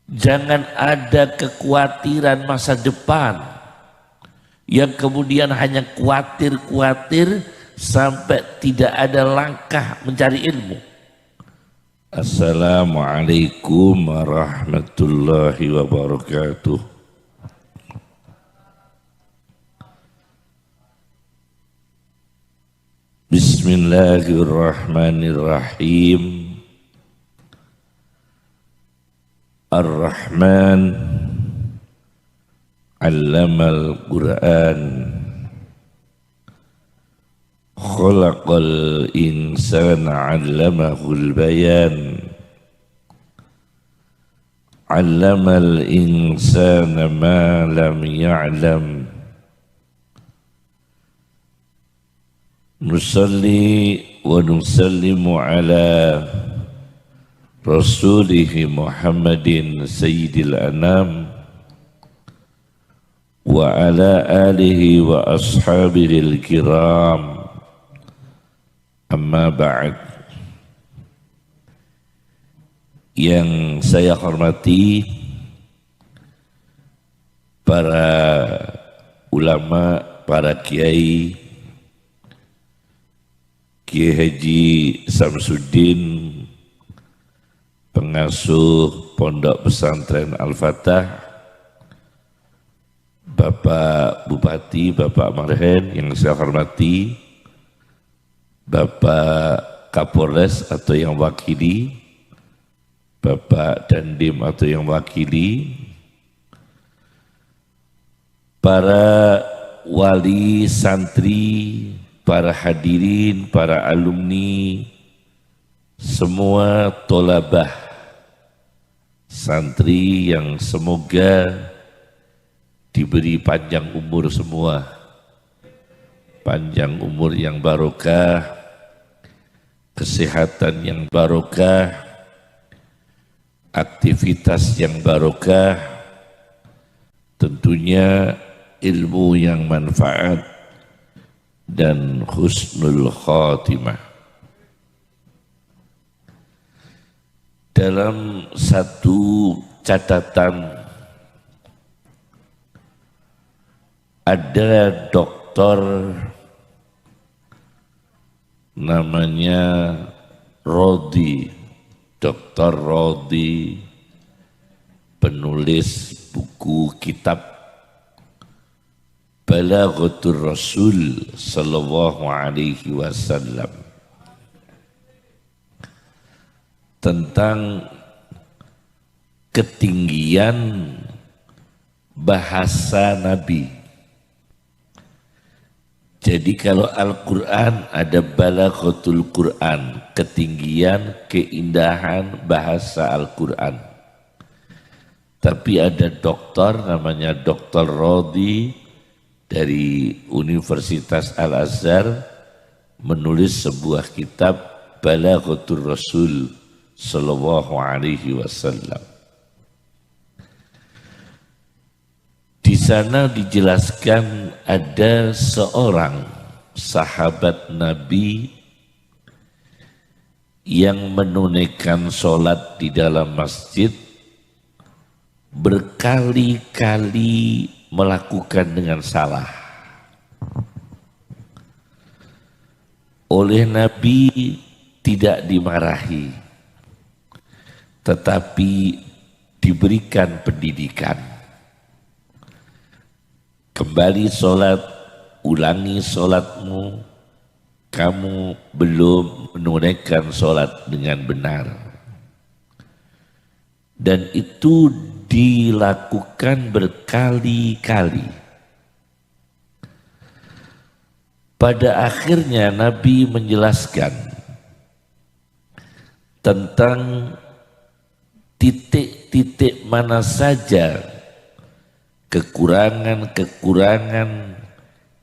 Jangan ada kekhawatiran masa depan yang kemudian hanya khawatir sampai tidak ada langkah mencari ilmu. Assalamualaikum warahmatullahi wabarakatuh. Bismillahirrahmanirrahim. Ar-Rahman Allamal Quran Khalaqal insana 'allamahul bayan Allamal insana ma lam ya'lam. Nusalli wa nusallimu ala Rasulihi Muhammadin Sayyidil Anam wa ala alihi wa ashabihil kiram. Amma ba'd. Yang saya hormati para ulama, para kiai, Kiai Haji Samsuddin, pengasuh Pondok Pesantren Al-Fatah, Bapak Bupati, Bapak Marhen yang saya hormati, Bapak Kapolres atau yang wakili, Bapak Dandim atau yang wakili, para wali santri, para hadirin, para alumni, semua tolabah santri yang semoga diberi panjang umur semua, panjang umur yang barokah, kesehatan yang barokah, aktivitas yang barokah, tentunya ilmu yang manfaat dan husnul khatimah. Dalam satu catatan ada dokter namanya Rodi, Dr. Rodi, penulis buku kitab Balaghatur Rasul sallallahu alaihi wasallam tentang ketinggian bahasa Nabi. Jadi kalau Al-Quran ada balaghatul Quran, ketinggian, keindahan bahasa Al-Quran. Tapi ada dokter namanya Dr. Rodi dari Universitas Al-Azhar menulis sebuah kitab Balaghatur Rasul sallallahu alaihi wasallam. Di sana dijelaskan ada seorang sahabat Nabi yang menunaikan sholat di dalam masjid berkali-kali melakukan dengan salah. Oleh Nabi tidak dimarahi, tetapi diberikan pendidikan. Kembali sholat, ulangi sholatmu, kamu belum menunaikan sholat dengan benar. Dan itu dilakukan berkali-kali. Pada akhirnya Nabi menjelaskan tentang titik-titik mana saja kekurangan-kekurangan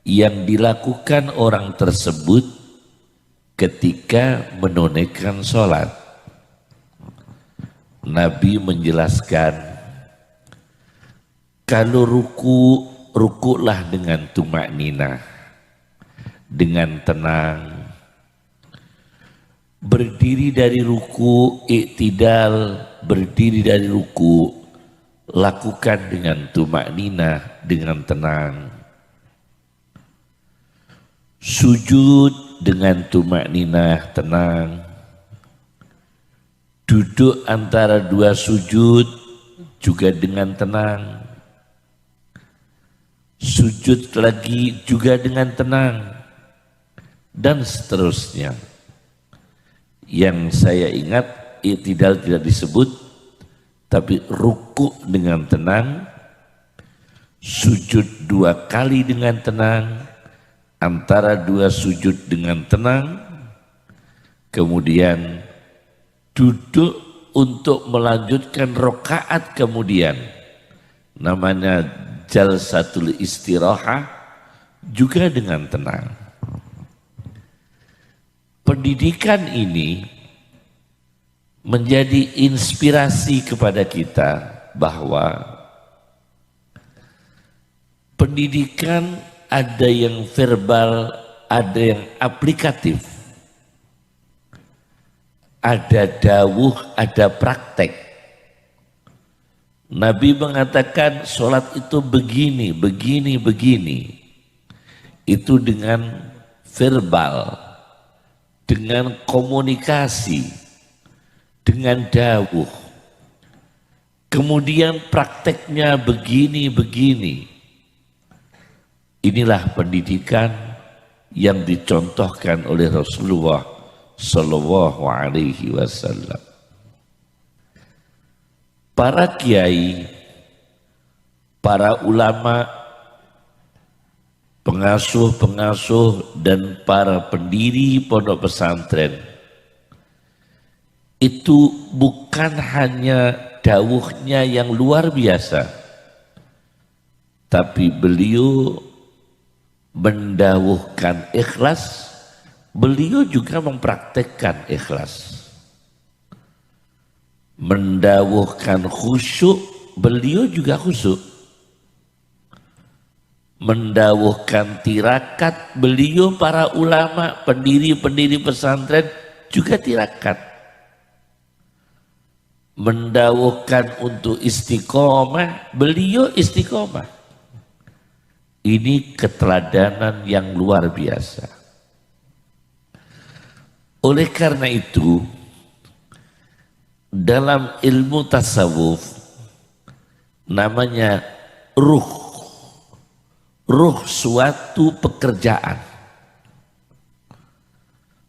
yang dilakukan orang tersebut ketika menunaikan sholat. Nabi menjelaskan, kalau rukulah dengan tumak ninah, dengan tenang, berdiri dari ruku, iktidal, berdiri dari ruku, lakukan dengan tumakninah, dengan tenang. Sujud dengan tumakninah, tenang. Duduk antara dua sujud juga dengan tenang. Sujud lagi juga dengan tenang. Dan seterusnya. Yang saya ingat, i'tidal tidak disebut, tapi ruku dengan tenang, sujud 2 kali dengan tenang, antara 2 sujud dengan tenang, kemudian duduk untuk melanjutkan rakaat kemudian, namanya jalsatul istirahah, juga dengan tenang. Pendidikan ini menjadi inspirasi kepada kita bahwa pendidikan ada yang verbal, ada yang aplikatif, ada dawuh, ada praktek. Nabi mengatakan sholat itu begini, begini, begini. Itu dengan verbal, dengan komunikasi, dengan dawuh. Kemudian prakteknya begini, begini. Inilah pendidikan yang dicontohkan oleh Rasulullah Sallallahu Alaihi Wasallam. Para kiai, para ulama, pengasuh-pengasuh dan para pendiri pondok pesantren itu bukan hanya dawuhnya yang luar biasa, tapi beliau mendawuhkan ikhlas, beliau juga mempraktekkan ikhlas. Mendawuhkan khusyuk, beliau juga khusyuk. Mendawuhkan tirakat, beliau para ulama, pendiri-pendiri pesantren juga tirakat. Mendawuhkan untuk istiqomah, beliau istiqomah. Ini keteladanan yang luar biasa. Oleh karena itu, dalam ilmu tasawuf namanya ruh suatu pekerjaan.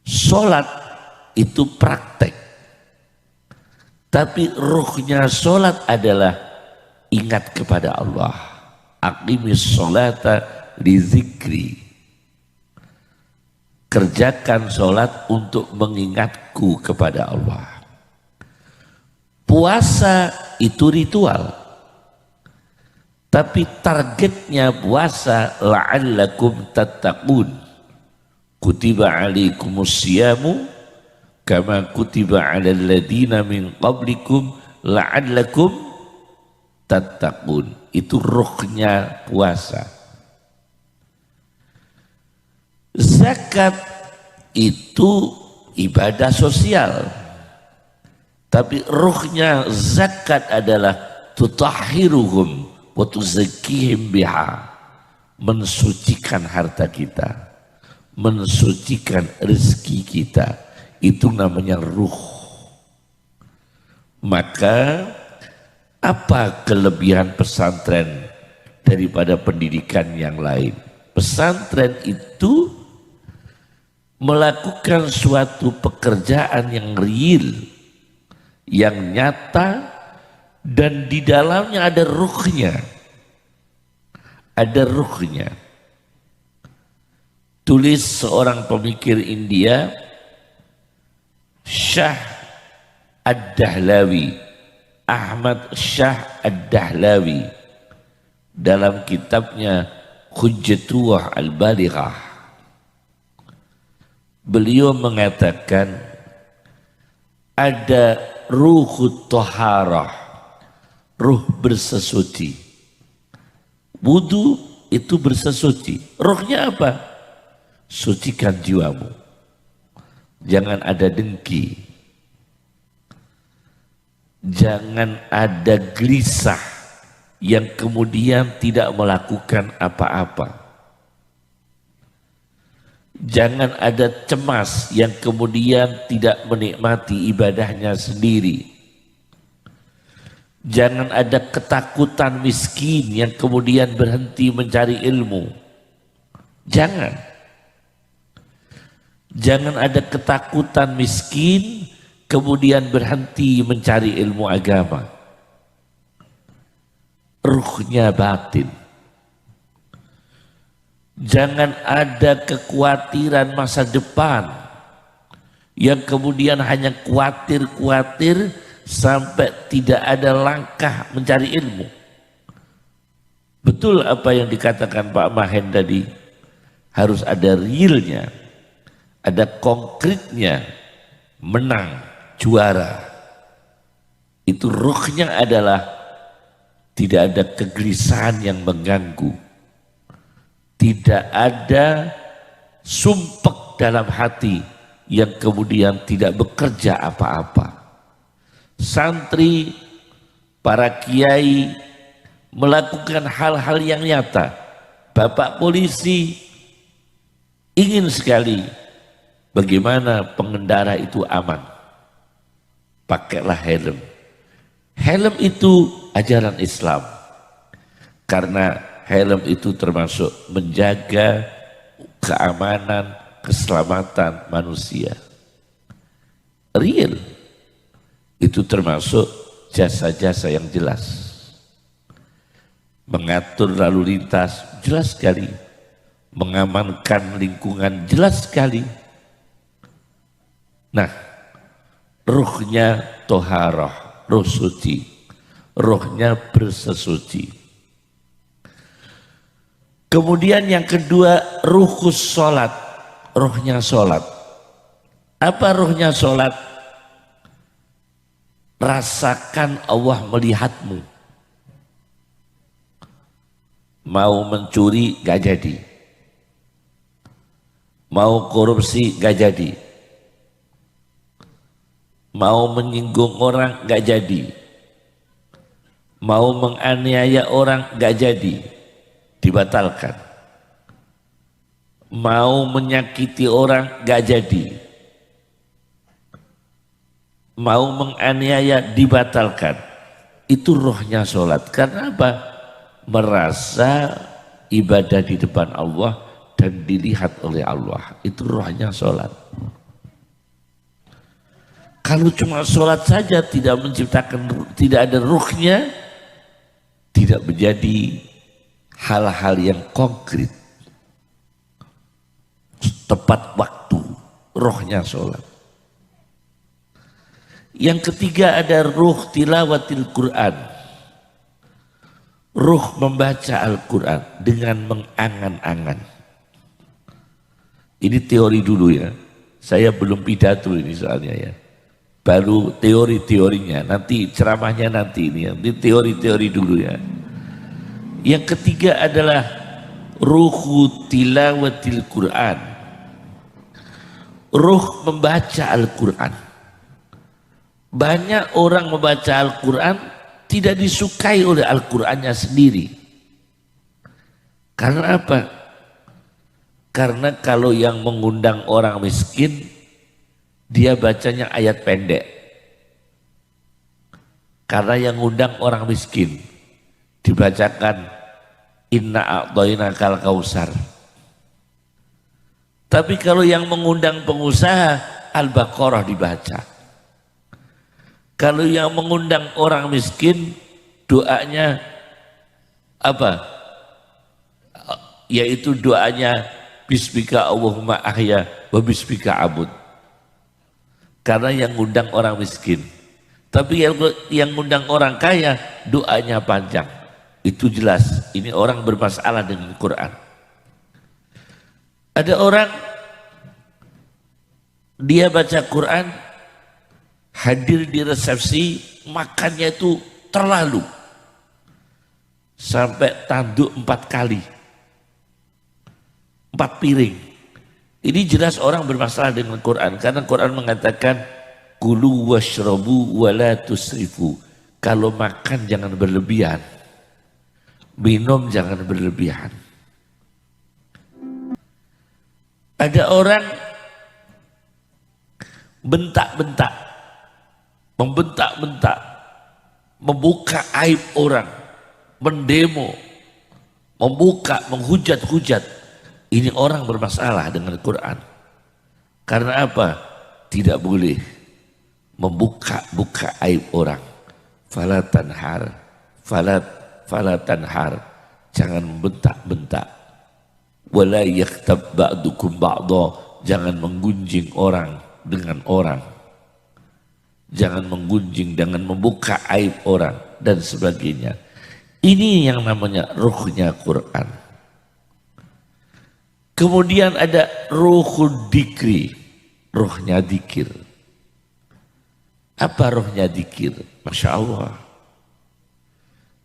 Sholat itu praktek, tapi ruhnya sholat adalah ingat kepada Allah. Aqimis sholata li zikri. Kerjakan sholat untuk mengingatku kepada Allah. Puasa itu ritual, tapi targetnya puasa la'allakum tattaqun. Kutiba alaikumus siyamu kama kutiba alal ladina min qablikum la'allakum tattaqun. Itu ruhnya puasa. Zakat itu ibadah sosial, tapi ruhnya zakat adalah tutahhiruhum wa tuzakkihim biha, mensucikan harta kita, mensucikan rezeki kita. Itu namanya ruh. Maka apa kelebihan pesantren daripada pendidikan yang lain? Pesantren itu melakukan suatu pekerjaan yang real, yang nyata, dan di dalamnya ada ruhnya. Ada ruhnya. Tulis seorang pemikir India, Shah Ad-Dahlawi, Ahmad Shah Ad-Dahlawi, dalam kitabnya Hujjatullah Al-Balighah. Beliau mengatakan ada ruhut taharah, ruh bersesuci. Wudu itu bersesuci. Ruhnya apa? Sucikan jiwamu. Jangan ada dengki. Jangan ada gelisah. yang kemudian tidak melakukan apa-apa. Jangan ada cemas yang kemudian tidak menikmati ibadahnya sendiri. Jangan ada ketakutan miskin yang kemudian berhenti mencari ilmu. Jangan. Jangan ada ketakutan miskin kemudian berhenti mencari ilmu agama. Ruhnya batin. Jangan ada kekhawatiran masa depan yang kemudian hanya khawatir sampai tidak ada langkah mencari ilmu. Betul apa yang dikatakan Pak Mahen tadi, harus ada realnya, ada konkretnya, menang, juara. Itu ruhnya adalah tidak ada kegelisahan yang mengganggu. Tidak ada sumpek dalam hati yang kemudian tidak bekerja apa-apa. Santri, para kiai melakukan hal-hal yang nyata. Bapak polisi ingin sekali bagaimana pengendara itu aman. Pakailah helm. Helm itu ajaran Islam. Karena helm itu termasuk menjaga keamanan, keselamatan manusia. Real. Itu termasuk jasa-jasa yang jelas. Mengatur lalu lintas, jelas sekali. Mengamankan lingkungan, jelas sekali. Nah, ruhnya toharoh, ruh suci. Ruhnya bersesuci. Kemudian yang kedua, ruhus sholat, ruhnya sholat. Apa ruhnya sholat? Rasakan Allah melihatmu. Mau mencuri gak jadi. Mau korupsi gak jadi. Mau menyinggung orang gak jadi. Mau menganiaya orang gak jadi. Dibatalkan. Mau menyakiti orang gak jadi. Mau menganiaya dibatalkan. Itu rohnya sholat. Karena apa? Merasa ibadah di depan Allah dan dilihat oleh Allah. Itu rohnya sholat. Kalau cuma sholat saja tidak menciptakan, tidak ada ruhnya, tidak menjadi hal-hal yang konkret, tepat waktu, rohnya sholat. Yang ketiga ada ruh tilawatil Quran, ruh membaca Al-Quran dengan mengangan-angan. Ini teori dulu ya, saya belum pidato ini soalnya ya, baru teori-teorinya, nanti ceramahnya nanti ini teori-teori dulu ya. Yang ketiga adalah ruhu tilawatil Quran, ruh membaca Al-Quran. Banyak orang membaca Al-Quran tidak disukai oleh Al-Qurannya sendiri. Karena apa? Karena kalau yang mengundang orang miskin, dia bacanya ayat pendek. Karena yang ngundang orang miskin dibacakan inna a'thainakal kausar. Tapi kalau yang mengundang pengusaha, Al-Baqarah dibaca. Kalau yang mengundang orang miskin, doanya apa? Yaitu doanya bismika Allahumma ahya wa bismika abud. Karena yang ngundang orang miskin. Tapi yang ngundang orang kaya, doanya panjang. Itu jelas, ini orang bermasalah dengan Quran. Ada orang, dia baca Quran, hadir di resepsi, makannya itu terlalu. Sampai tanduk 4 kali. 4 piring. Ini jelas orang bermasalah dengan Quran. Karena Quran mengatakan, kulu washrabu wa la tusrifu. Kalau makan jangan berlebihan. minum jangan berlebihan. Ada orang bentak-bentak, membentak-bentak, membuka aib orang, mendemo, membuka, menghujat-hujat. Ini orang bermasalah dengan Quran. Karena apa? Tidak boleh membuka-buka aib orang. Fala tanhar, fala tanhar. Jangan membentak-bentak. Wala yaktab ba'dukum ba'dha. Jangan menggunjing orang dengan orang. Jangan menggunjing, jangan membuka aib orang dan sebagainya. Ini yang namanya ruhnya Quran. Kemudian ada ruhul dikri, ruhnya dikir. Apa ruhnya dikir? Masya Allah.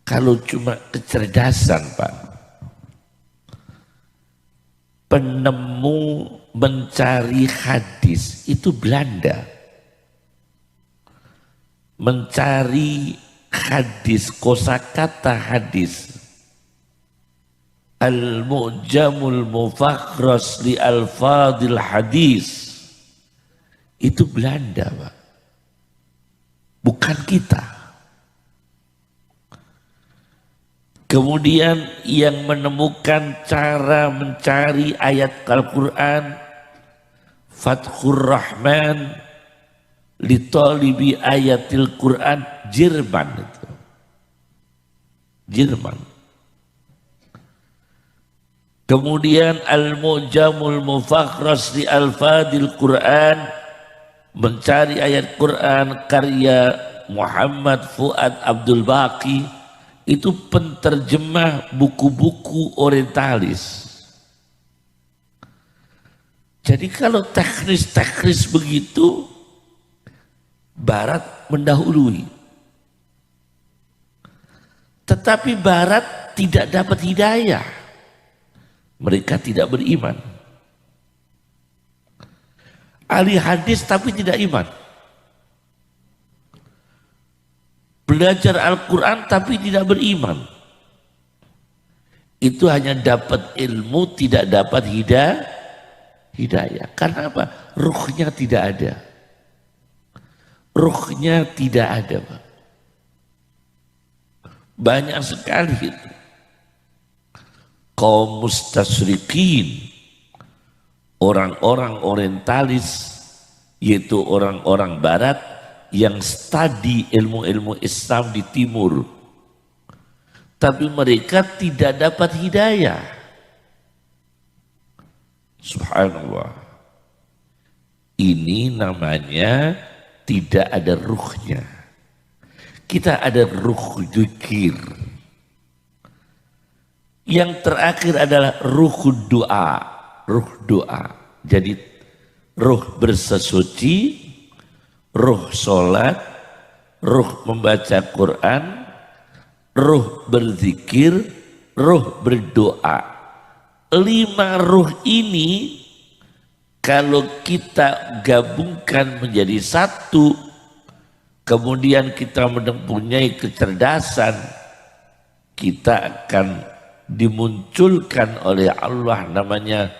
Kalau cuma kecerdasan Pak, penemu mencari hadis itu Belanda. Mencari hadis, kosakata hadis. Al-Mu'jamul Mufakhras li Al-Fadil Hadis. Itu Belanda Pak. Bukan kita. Kemudian yang menemukan cara mencari ayat Al-Quran, Fathur Rahman li talibi ayatil Quran, Jerman itu. Jerman. Kemudian Al-Mu'jamul Mufakhras li Al-Fadil Quran, mencari ayat Quran karya Muhammad Fuad Abdul Baqi, itu penterjemah buku-buku orientalis. Jadi kalau teknis-teknis begitu, Barat mendahului. Tetapi Barat tidak dapat hidayah. Mereka tidak beriman. Ahli hadis tapi tidak iman. Belajar Al-Quran tapi tidak beriman. Itu hanya dapat ilmu, tidak dapat hidayah. Karena apa? Ruhnya tidak ada. Ruhnya tidak ada Pak. Banyak sekali itu. Kaum mustasyrikin, orang-orang orientalis, yaitu orang-orang barat yang studi ilmu-ilmu Islam di timur, tapi mereka tidak dapat hidayah. Subhanallah. Ini namanya tidak ada ruhnya. Kita ada ruh dzikir. Yang terakhir adalah ruh doa, ruh doa. Jadi ruh bersesuci, ruh sholat, ruh membaca Quran, ruh berzikir, ruh berdoa. 5 ruh ini kalau kita gabungkan menjadi satu, kemudian kita mempunyai kecerdasan, kita akan dimunculkan oleh Allah namanya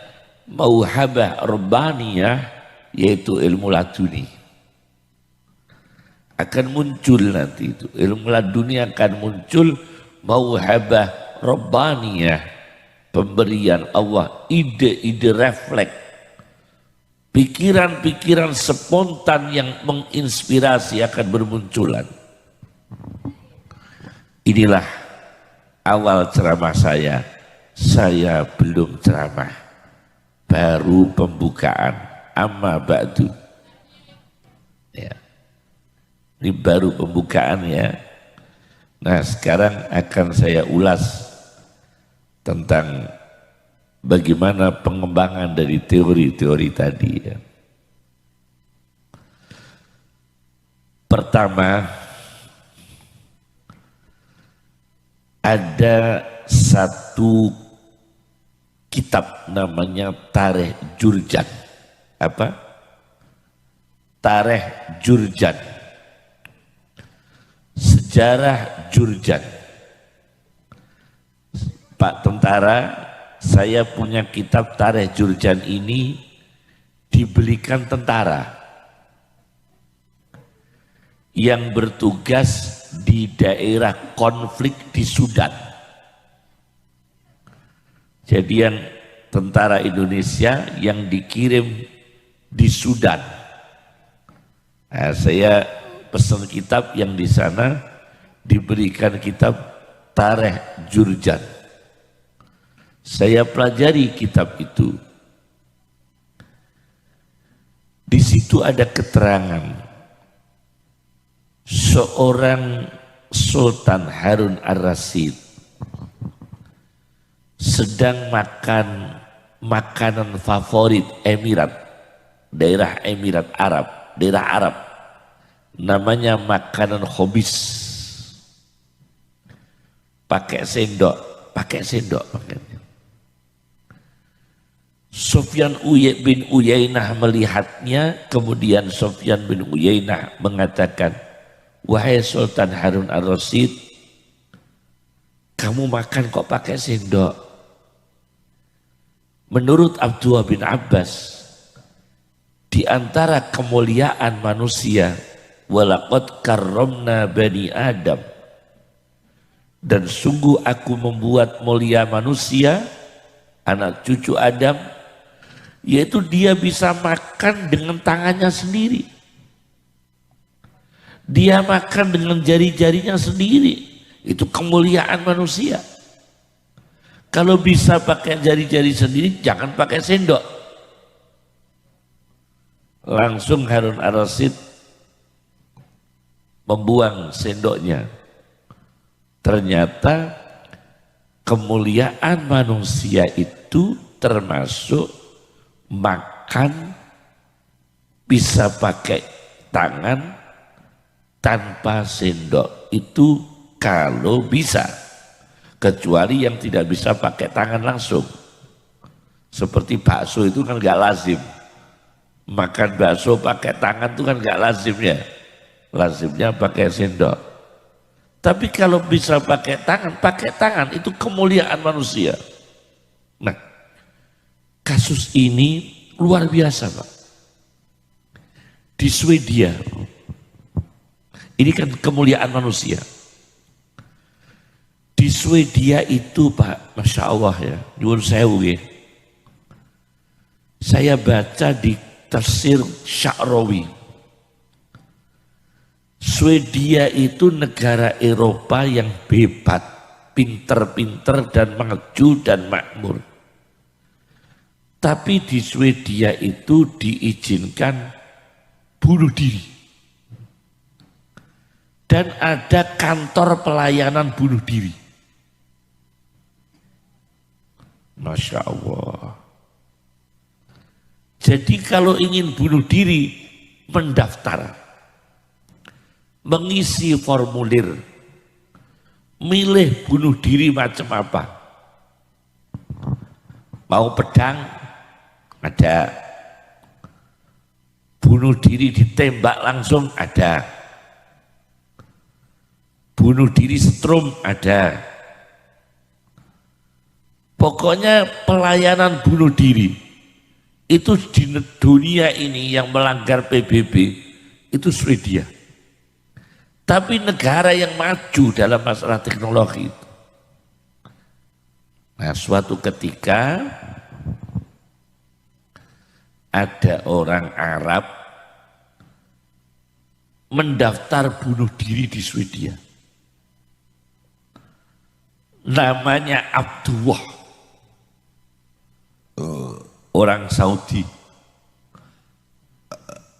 mauhabah rabbaniyah, yaitu ilmu laduni. Akan muncul nanti itu ilmu laduni, akan muncul mauhabah rabbaniyah, pemberian Allah, ide-ide refleks, pikiran-pikiran spontan yang menginspirasi akan bermunculan. Inilah awal ceramah saya belum ceramah, baru pembukaan. Amma ba'du. Ya. Ini baru pembukaan ya. Nah sekarang akan saya ulas tentang bagaimana pengembangan dari teori-teori tadi ya. Pertama, ada satu kitab namanya Tarikh Jurjan. Apa? Tarikh Jurjan. Sejarah Jurjan. Pak Tentara, saya punya kitab Tarikh Jurjan ini dibelikan tentara yang bertugas di daerah konflik di Sudan. Jadi yang tentara Indonesia yang dikirim di Sudan. Nah, saya pesan kitab yang di sana diberikan kitab Tarikh Jurjan. Saya pelajari kitab itu. Di situ ada keterangan seorang Sultan Harun Ar-Rasyid sedang makan makanan favorit Emirat, daerah Emirat Arab, daerah Arab, namanya makanan khobis, pakai sendok. Sufyan bin Uyainah melihatnya, kemudian Sufyan bin Uyainah mengatakan, wahai Sultan Harun Ar-Rasyid, kamu makan kok pakai sendok? Menurut Abdullah bin Abbas, di antara kemuliaan manusia, walaqad karramna bani Adam, dan sungguh aku membuat mulia manusia, anak cucu Adam, yaitu dia bisa makan dengan tangannya sendiri. Dia makan dengan jari-jarinya sendiri. Itu kemuliaan manusia. Kalau bisa pakai jari-jari sendiri, jangan pakai sendok. Langsung Harun Ar-Rasyid membuang sendoknya. Ternyata kemuliaan manusia itu termasuk makan bisa pakai tangan tanpa sendok. Itu kalau bisa, kecuali yang tidak bisa pakai tangan langsung. Seperti bakso itu kan gak lazim. Makan bakso pakai tangan itu kan gak lazim ya. Lazimnya pakai sendok. Tapi kalau bisa pakai tangan itu kemuliaan manusia. Nah, kasus ini luar biasa Pak. Di Swedia, ini kan kemuliaan manusia. Di Swedia itu Pak, Masya Allah ya, nyuwun sewu ya. Saya baca di tafsir Sya'rawi. Swedia itu negara Eropa yang hebat, pinter-pinter dan maju dan makmur. Tapi di Swedia itu diizinkan bunuh diri. Dan ada kantor pelayanan bunuh diri. Masya Allah. Jadi kalau ingin bunuh diri, mendaftar. Mengisi formulir, milih bunuh diri macam apa. Mau pedang, ada. Bunuh diri ditembak langsung, ada. Bunuh diri setrum, ada. Pokoknya pelayanan bunuh diri, itu di dunia ini yang melanggar PBB, itu Swedia. Tapi negara yang maju dalam masalah teknologi itu. Nah, suatu ketika ada orang Arab mendaftar bunuh diri di Swedia. Namanya Abdullah, orang Saudi.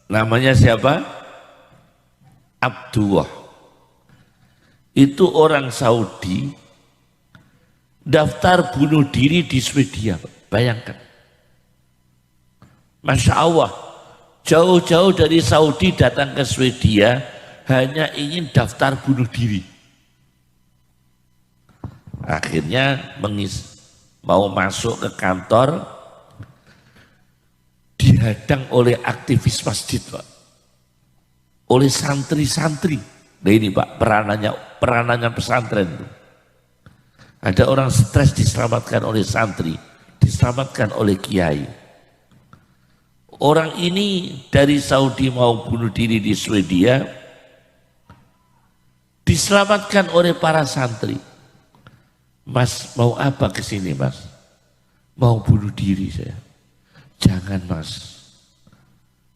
Namanya siapa? Abdullah. Itu orang Saudi daftar bunuh diri di Swedia. Bayangkan. Masya Allah, jauh-jauh dari Saudi datang ke Swedia hanya ingin daftar bunuh diri. Akhirnya mau masuk ke kantor, dihadang oleh aktivis masjid Pak. Oleh santri-santri. Nah ini Pak, peranannya pesantren. Ada orang stres diselamatkan oleh santri, diselamatkan oleh kiai. Orang ini dari Saudi mau bunuh diri di Swedia, diselamatkan oleh para santri. Mas, mau apa ke sini, Mas? Mau bunuh diri saya. Jangan, Mas.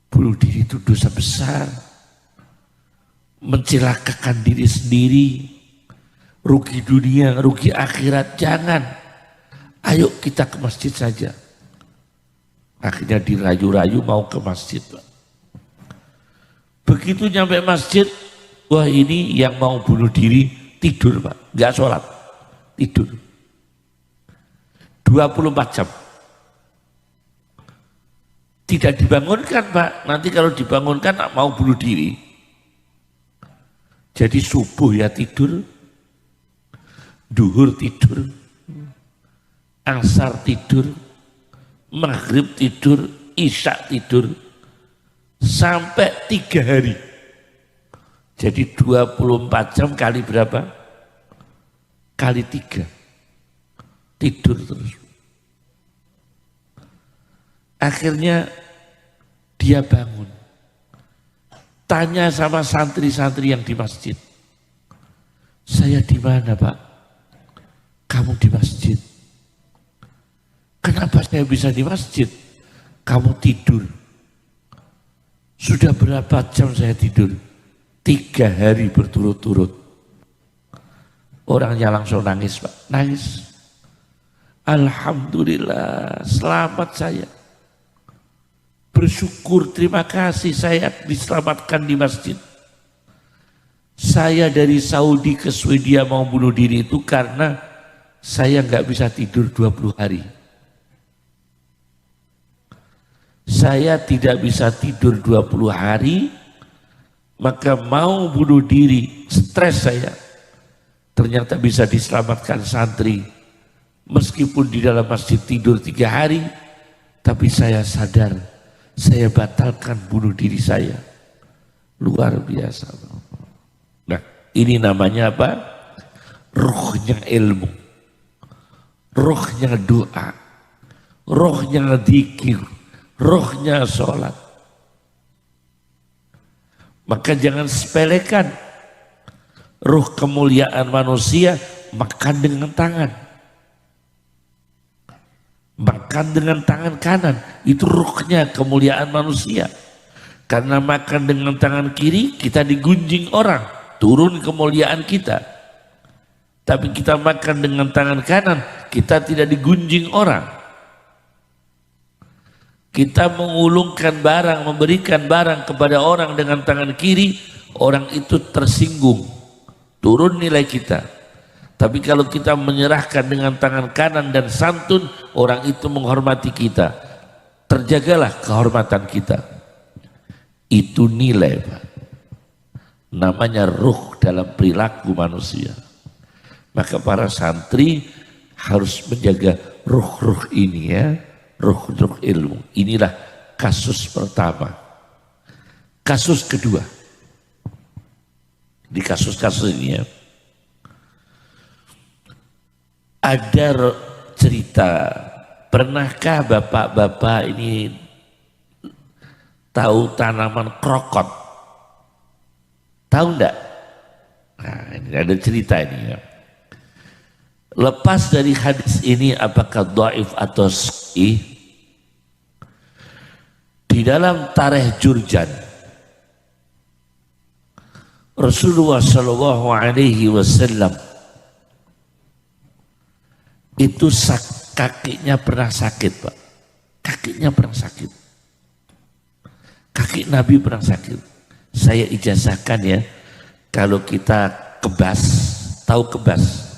Bunuh diri itu dosa besar. Mencelakakan diri sendiri. Rugi dunia, rugi akhirat, jangan. Ayo kita ke masjid saja. Akhirnya dirayu-rayu mau ke masjid, Pak. Begitu nyampe masjid, wah ini yang mau bunuh diri tidur, Pak. Enggak sholat, tidur. 24 jam. Tidak dibangunkan, Pak. Nanti kalau dibangunkan mau bunuh diri. Jadi subuh ya tidur, duhur tidur, asar tidur, maghrib tidur, isya tidur, sampai 3 hari. Jadi 24 jam kali berapa? Kali 3. Tidur terus. Akhirnya dia bangun. Tanya sama santri-santri yang di masjid. Saya di mana, Pak? Kamu di masjid. Kenapa saya bisa di masjid? Kamu tidur. Sudah berapa jam saya tidur? 3 hari berturut-turut. Orangnya langsung nangis, Pak. Nangis. Alhamdulillah, selamat saya. Bersyukur, terima kasih saya diselamatkan di masjid. Saya dari Saudi ke Swedia mau bunuh diri itu karena saya nggak bisa tidur 20 hari. Saya tidak bisa tidur 20 hari, maka mau bunuh diri, stres saya. Ternyata bisa diselamatkan santri. Meskipun di dalam masjid tidur 3 hari, tapi saya sadar, saya batalkan bunuh diri saya. Luar biasa. Nah, ini namanya apa? Ruhnya ilmu. Ruhnya doa. Ruhnya dzikir. Ruhnya sholat. Maka jangan sepelekan. Ruh kemuliaan manusia makan dengan tangan. Makan dengan tangan kanan, itu ruhnya kemuliaan manusia. Karena makan dengan tangan kiri, kita digunjing orang, turun kemuliaan kita. Tapi kita makan dengan tangan kanan, kita tidak digunjing orang. Kita mengulungkan barang, memberikan barang kepada orang dengan tangan kiri, orang itu tersinggung, turun nilai kita. Tapi kalau kita menyerahkan dengan tangan kanan dan santun, orang itu menghormati kita. Terjagalah kehormatan kita. Itu nilai, Pak. Namanya ruh dalam perilaku manusia. Maka para santri harus menjaga ruh-ruh ini ya. Ruh-ruh ilmu. Inilah kasus pertama. Kasus kedua. Di kasus-kasus ini ya. Ada cerita, pernahkah bapak-bapak ini tahu tanaman krokot? Tahu enggak? Nah, ini ada cerita ini ya. Lepas dari hadis ini apakah dhaif atau sahih? Di dalam Tarikh Jurjan Rasulullah Shallallahu Alaihi Wasallam itu kakinya pernah sakit, Pak. Kakinya pernah sakit. Kaki Nabi pernah sakit. Saya ijazahkan ya, kalau kita kebas, tahu kebas?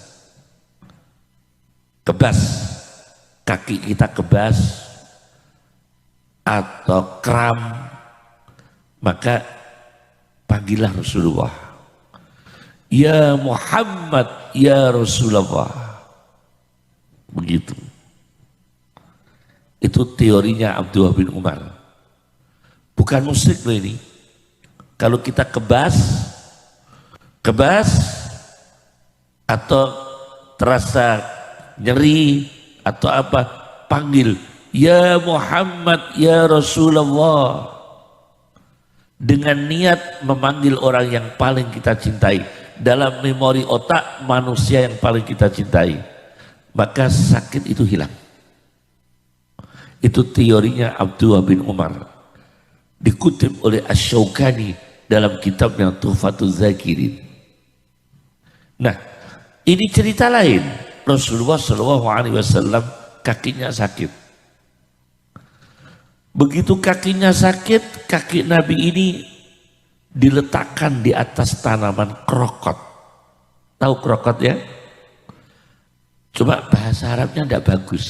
Kebas, kaki kita kebas atau kram, maka panggillah Rasulullah. Ya Muhammad, ya Rasulullah. Begitu. Itu teorinya Abdullah bin Umar. Bukan musyrik loh ini. Kalau kita kebas atau terasa nyeri atau apa, panggil ya Muhammad ya Rasulullah, dengan niat memanggil orang yang paling kita cintai. Dalam memori otak manusia yang paling kita cintai, maka sakit itu hilang. Itu teorinya Abdullah bin Umar, dikutip oleh Asy-Syaukani dalam kitabnya Tuhfatuz Zakirin. Nah, ini cerita lain. Rasulullah SAW kakinya sakit. Begitu kakinya sakit, kaki Nabi ini diletakkan di atas tanaman krokot. Tahu krokot ya? Cuma bahasa Arabnya tidak bagus.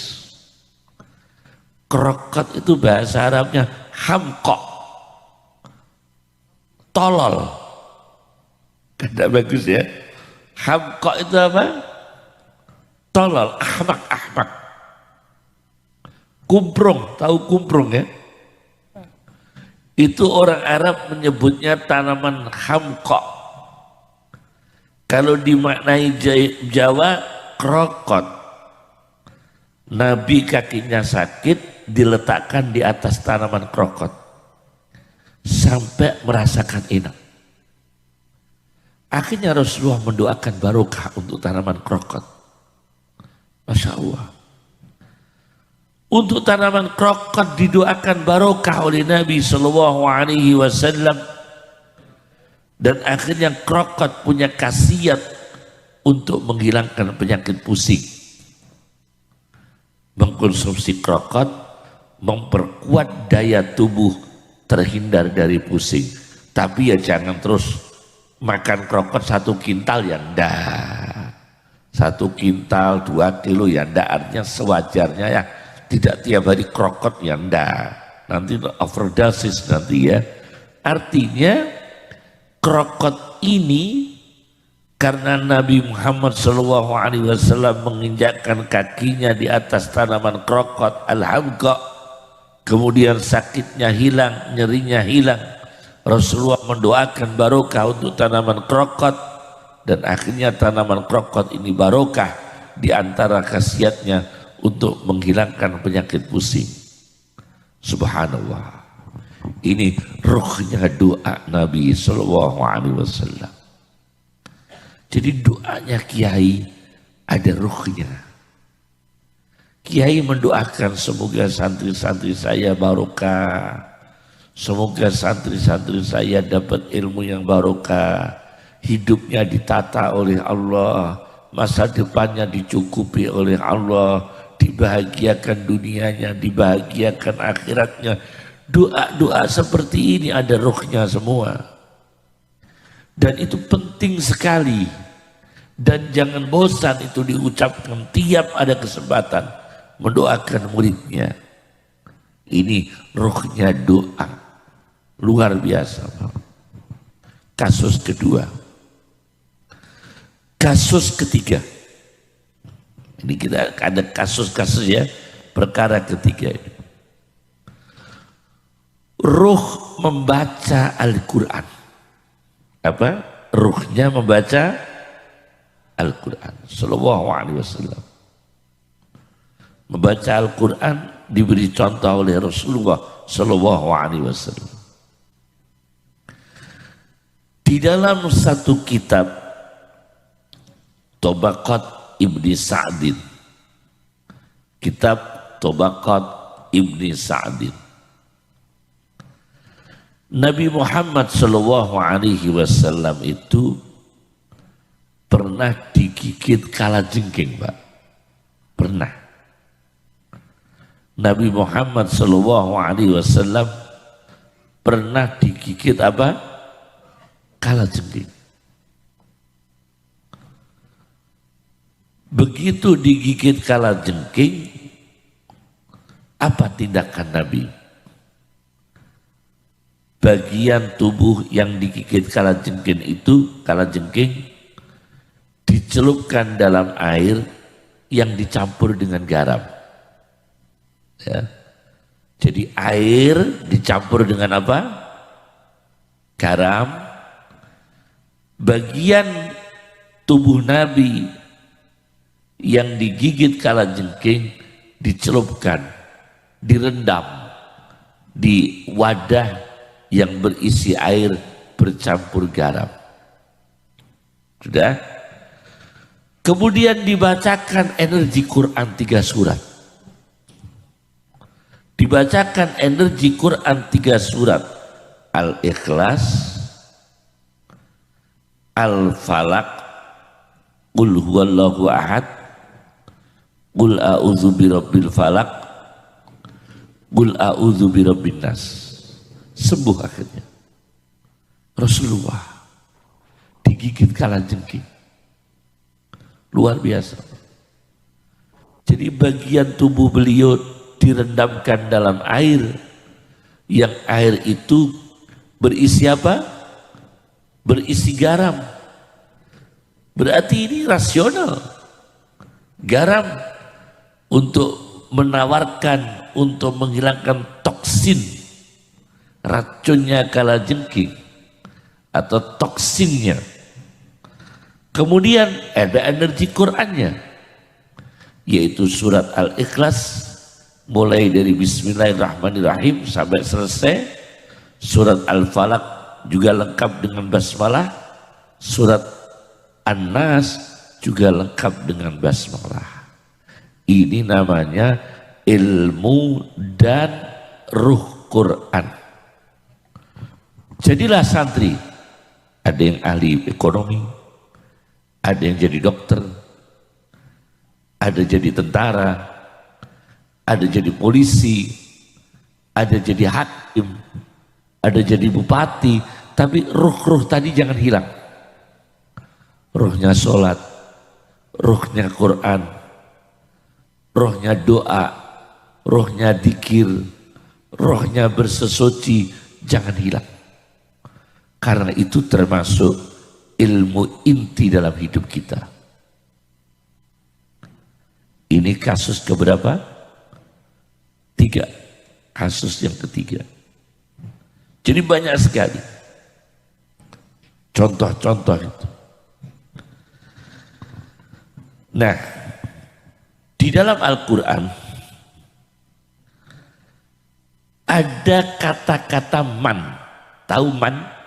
Krokot itu bahasa Arabnya hamkok, tolol. Kan tidak bagus ya? Hamkok itu apa? Tolol, ahmak. Kumprung, tahu kumprung ya? Itu orang Arab menyebutnya tanaman hamkok. Kalau dimaknai Jawa, krokot. Nabi kakinya sakit, diletakkan di atas tanaman krokot. Sampai merasakan enak. Akhirnya Rasulullah mendoakan barokah untuk tanaman krokot. Masya Allah. Untuk tanaman krokot didoakan barokah oleh Nabi SAW, dan akhirnya krokot punya khasiat untuk menghilangkan penyakit pusing. Mengkonsumsi krokot memperkuat daya tubuh terhindar dari pusing. Tapi ya jangan terus makan krokot 1 kintal ya enggak. 1 kintal 2 kilo ya enggak, artinya sewajarnya ya. Tidak tiap hari krokot ya enggak, nanti overdosis nanti ya. Artinya krokot ini karena Nabi Muhammad SAW menginjakkan kakinya di atas tanaman krokot al-hamqa, kemudian sakitnya hilang, nyerinya hilang. Rasulullah mendoakan barokah untuk tanaman krokot, dan akhirnya tanaman krokot ini barokah. Di antara khasiatnya untuk menghilangkan penyakit pusing. Subhanallah. Ini ruhnya doa Nabi SAW. Jadi doanya Kiai ada ruhnya. Kiai mendoakan semoga santri-santri saya barokah, semoga santri-santri saya dapat ilmu yang barokah, hidupnya ditata oleh Allah, masa depannya dicukupi oleh Allah, dibahagiakan dunianya, dibahagiakan akhiratnya. Doa-doa seperti ini ada ruhnya semua. Dan itu penting sekali. Dan jangan bosan itu diucapkan tiap ada kesempatan mendoakan muridnya. Ini ruhnya doa. Luar biasa. Kasus kedua. Kasus ketiga. Ini kita ada kasus-kasus ya, perkara ketiga ini. Ruh membaca Al-Quran. Apa? Ruhnya membaca Al-Quran. Sallallahu alaihi wasallam. Membaca Al-Quran diberi contoh oleh Rasulullah Sallallahu alaihi wasallam. Di dalam satu kitab Tabaqat Ibni Sa'din, kitab Tabaqat Ibni Sa'din, Nabi Muhammad SAW itu pernah digigit kalajengking, Pak. Pernah. Nabi Muhammad SAW pernah digigit apa? Kalajengking. Begitu digigit kalajengking, apa tindakan Nabi? Bagian tubuh yang digigit kalajengking itu, kalajengking dicelupkan dalam air yang dicampur dengan garam. Ya. Jadi air dicampur dengan apa? Garam. Bagian tubuh Nabi yang digigit kalajengking dicelupkan, direndam di wadah yang berisi air bercampur garam. Sudah? Kemudian dibacakan energi Quran 3 surat. Dibacakan energi Quran 3 surat. Al-Ikhlas, Al-Falaq, Qul huwallahu ahad, Qul a'udzu birabbil falaq, Qul a'udzu birabbin nas. Sembuh akhirnya. Rasulullah digigit kalajengking. Luar biasa. Jadi bagian tubuh beliau direndamkan dalam air, yang air itu berisi apa? Berisi garam. Berarti ini rasional. Garam untuk menawarkan, untuk menghilangkan toksin, racunnya kalajengking atau toksinnya. Kemudian ada energi Qur'annya, yaitu surat Al-Ikhlas, mulai dari Bismillahirrahmanirrahim sampai selesai. Surat Al-Falaq juga lengkap dengan basmalah. Surat An-Nas juga lengkap dengan basmalah. Ini namanya ilmu dan ruh Quran. Jadilah santri. Ada yang ahli ekonomi, ada yang jadi dokter, ada jadi tentara, ada jadi polisi, ada jadi hakim, ada jadi bupati, tapi ruh-ruh tadi jangan hilang. Ruhnya sholat, ruhnya Quran, ruhnya doa, ruhnya dzikir, ruhnya bersesuci, jangan hilang. Karena itu termasuk ilmu inti dalam hidup kita. Ini kasus keberapa? 3. Kasus yang ketiga. Jadi banyak sekali contoh-contoh itu. Nah, di dalam Al-Quran ada kata-kata man. Tahu man?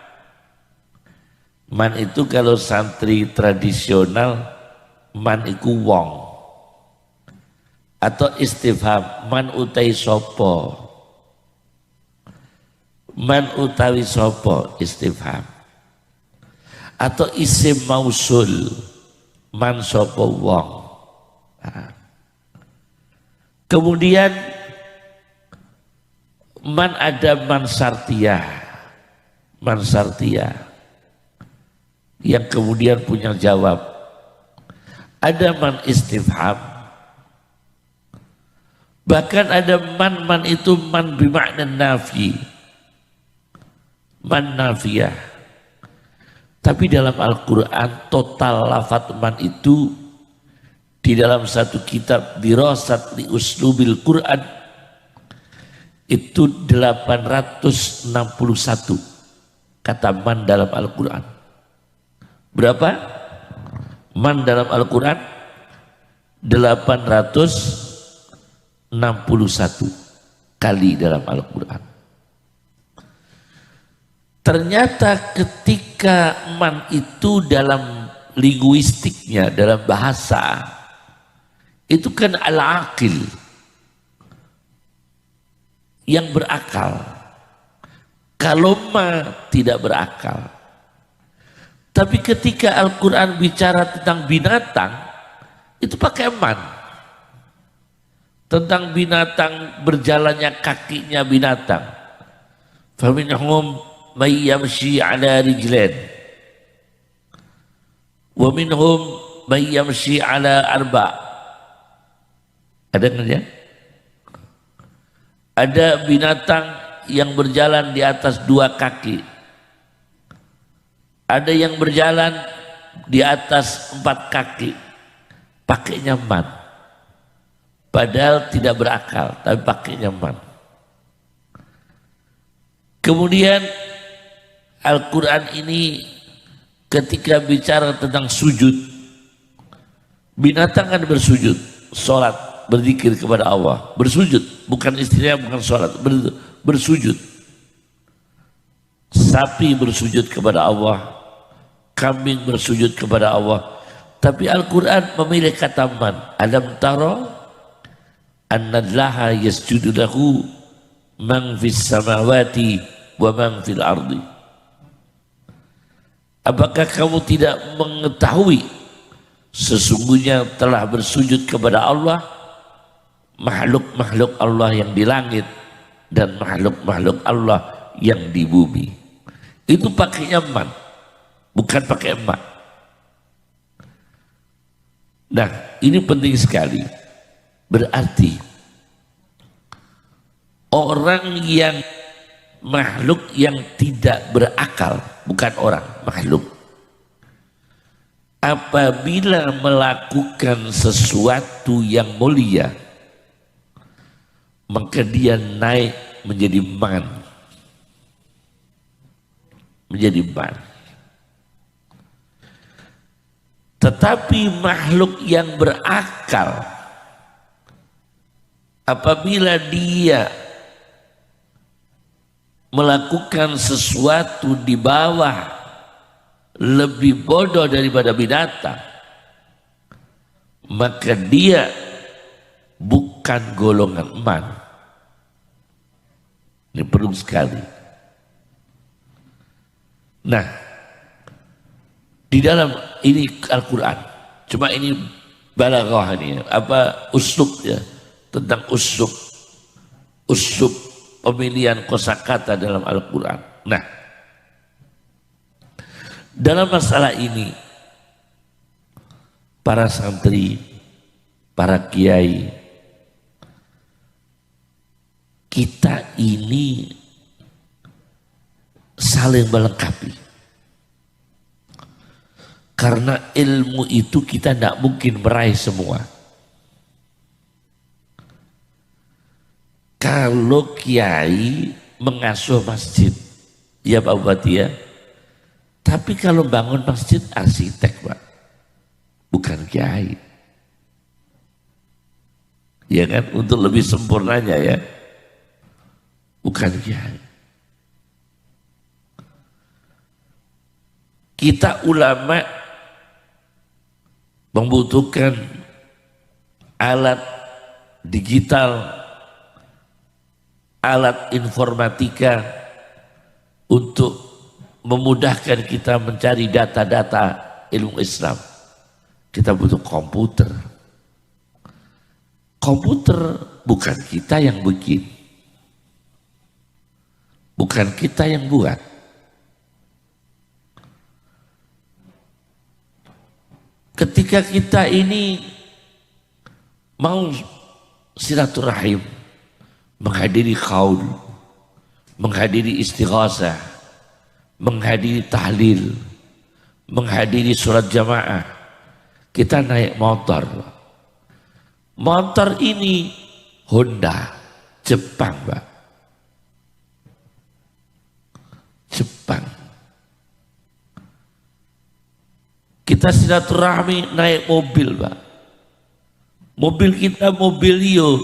Man itu kalau santri tradisional, man iku wong. Atau istifham, man utai sopo. Man utawi sopo, istifham. Atau isim mausul, man sopo wong. Nah. Kemudian man ada man sartiyah. Man sartiyah yang kemudian punya jawab. Ada man istifham. Bahkan ada man itu man bimakna nafi. Man nafiyah. Tapi dalam Al-Quran total lafaz man itu di dalam satu kitab Dirasat li Uslubil Quran itu 861 kata man dalam Al-Quran. Berapa? Man dalam Al-Quran 861 kali dalam Al-Quran. Ternyata ketika man itu dalam linguistiknya, dalam bahasa, itu kan al-aqil, yang berakal. Kalau ma tidak berakal. Tapi ketika Al-Quran bicara tentang binatang, itu pakai man. Tentang binatang, berjalannya kakinya binatang. Faminhum may yamshi ala rijlain wa minhum may yamshi ala arba'. Ada kan ya? Ada binatang yang berjalan di atas 2 kaki. Ada yang berjalan di atas 4 kaki. Pakainya man. Padahal tidak berakal, tapi pakainya man. Kemudian Al-Quran ini ketika bicara tentang sujud, Binatang kan bersujud, sholat, berzikir kepada Allah, bersujud, bukan istilahnya bukan sholat, bersujud. Sapi bersujud kepada Allah, kambing bersujud kepada Allah. Tapi Al-Quran memilih kata man. Alam tara annallaha yasjudu lahu man fis samawati wa man fil ardi. Apakah kamu tidak mengetahui sesungguhnya telah bersujud kepada Allah makhluk-makhluk Allah yang di langit dan makhluk-makhluk Allah yang di bumi. Itu pakainya man, bukan pakai emak. Nah, ini penting sekali. Berarti orang yang makhluk yang tidak berakal, bukan orang, makhluk, apabila melakukan sesuatu yang mulia, maka dia naik menjadi man. Menjadi man. Tetapi makhluk yang berakal, apabila dia melakukan sesuatu di bawah lebih bodoh daripada binatang, maka dia bukan golongan man. Ini perlu sekali. Nah, di dalam ini Al-Quran, cuma ini balaghah ini, apa uslub ya, tentang uslub pemilihan kosakata dalam Al-Quran. Nah, dalam masalah ini para santri, para kiai, kita ini saling melengkapi. Karena ilmu itu kita tidak mungkin meraih semua. Kalau kiai mengasuh masjid, ya Pak Bupati ya. Tapi kalau bangun masjid arsitek Pak, bukan kiai. Ya kan, untuk lebih sempurnanya ya, bukan kiai. Kita ulama membutuhkan alat digital, alat informatika untuk memudahkan kita mencari data-data ilmu Islam. Kita butuh komputer. Komputer bukan kita yang bikin, bukan kita yang buat. Ketika kita ini mau silaturahim, menghadiri qaul, menghadiri istighasah, menghadiri tahlil, menghadiri surat jamaah, kita naik motor. Motor ini Honda, Jepang Pak. Jepang. Kita silaturahmi naik mobil Pak. Mobil kita Mobilio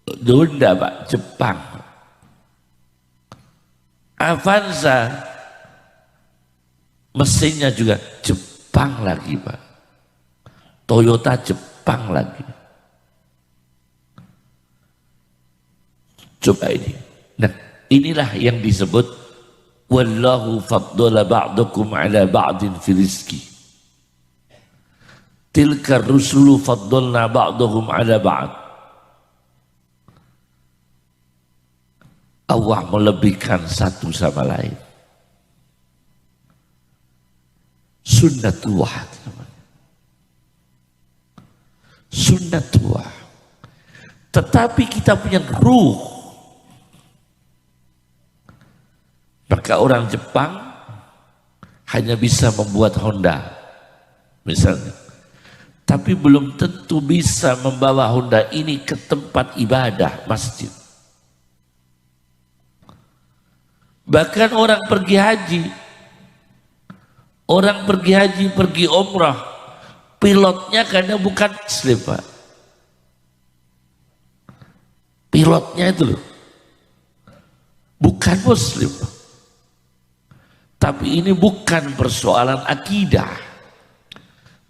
Honda Pak, Jepang. Avanza mesinnya juga Jepang lagi Pak. Toyota Jepang lagi. Coba ini. Nah, inilah yang disebut wallahu faddala ba'dakum ala ba'din fi rizki. Tilka rusulu faddalna ba'dahum ala ba'd. Allah melebihkan satu sama lain. Sunnatullah. Sunnatullah. Tetapi kita punya ruh. Maka orang Jepang hanya bisa membuat Honda misalnya, tapi belum tentu bisa membawa Honda ini ke tempat ibadah masjid. Bahkan orang pergi haji, pergi umrah, Pilotnya kadang bukan muslim, Pak. Pilotnya itu loh, bukan muslim. Tapi ini bukan persoalan akidah,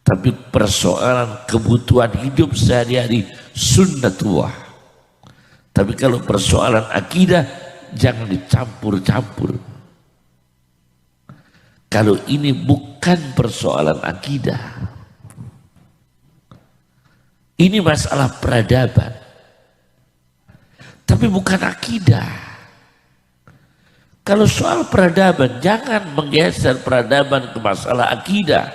tapi persoalan kebutuhan hidup sehari-hari, sunnatullah. Tapi kalau persoalan akidah jangan dicampur-campur. Kalau ini bukan persoalan akidah, ini masalah peradaban, tapi bukan akidah. Kalau soal peradaban, jangan menggeser peradaban ke masalah akidah.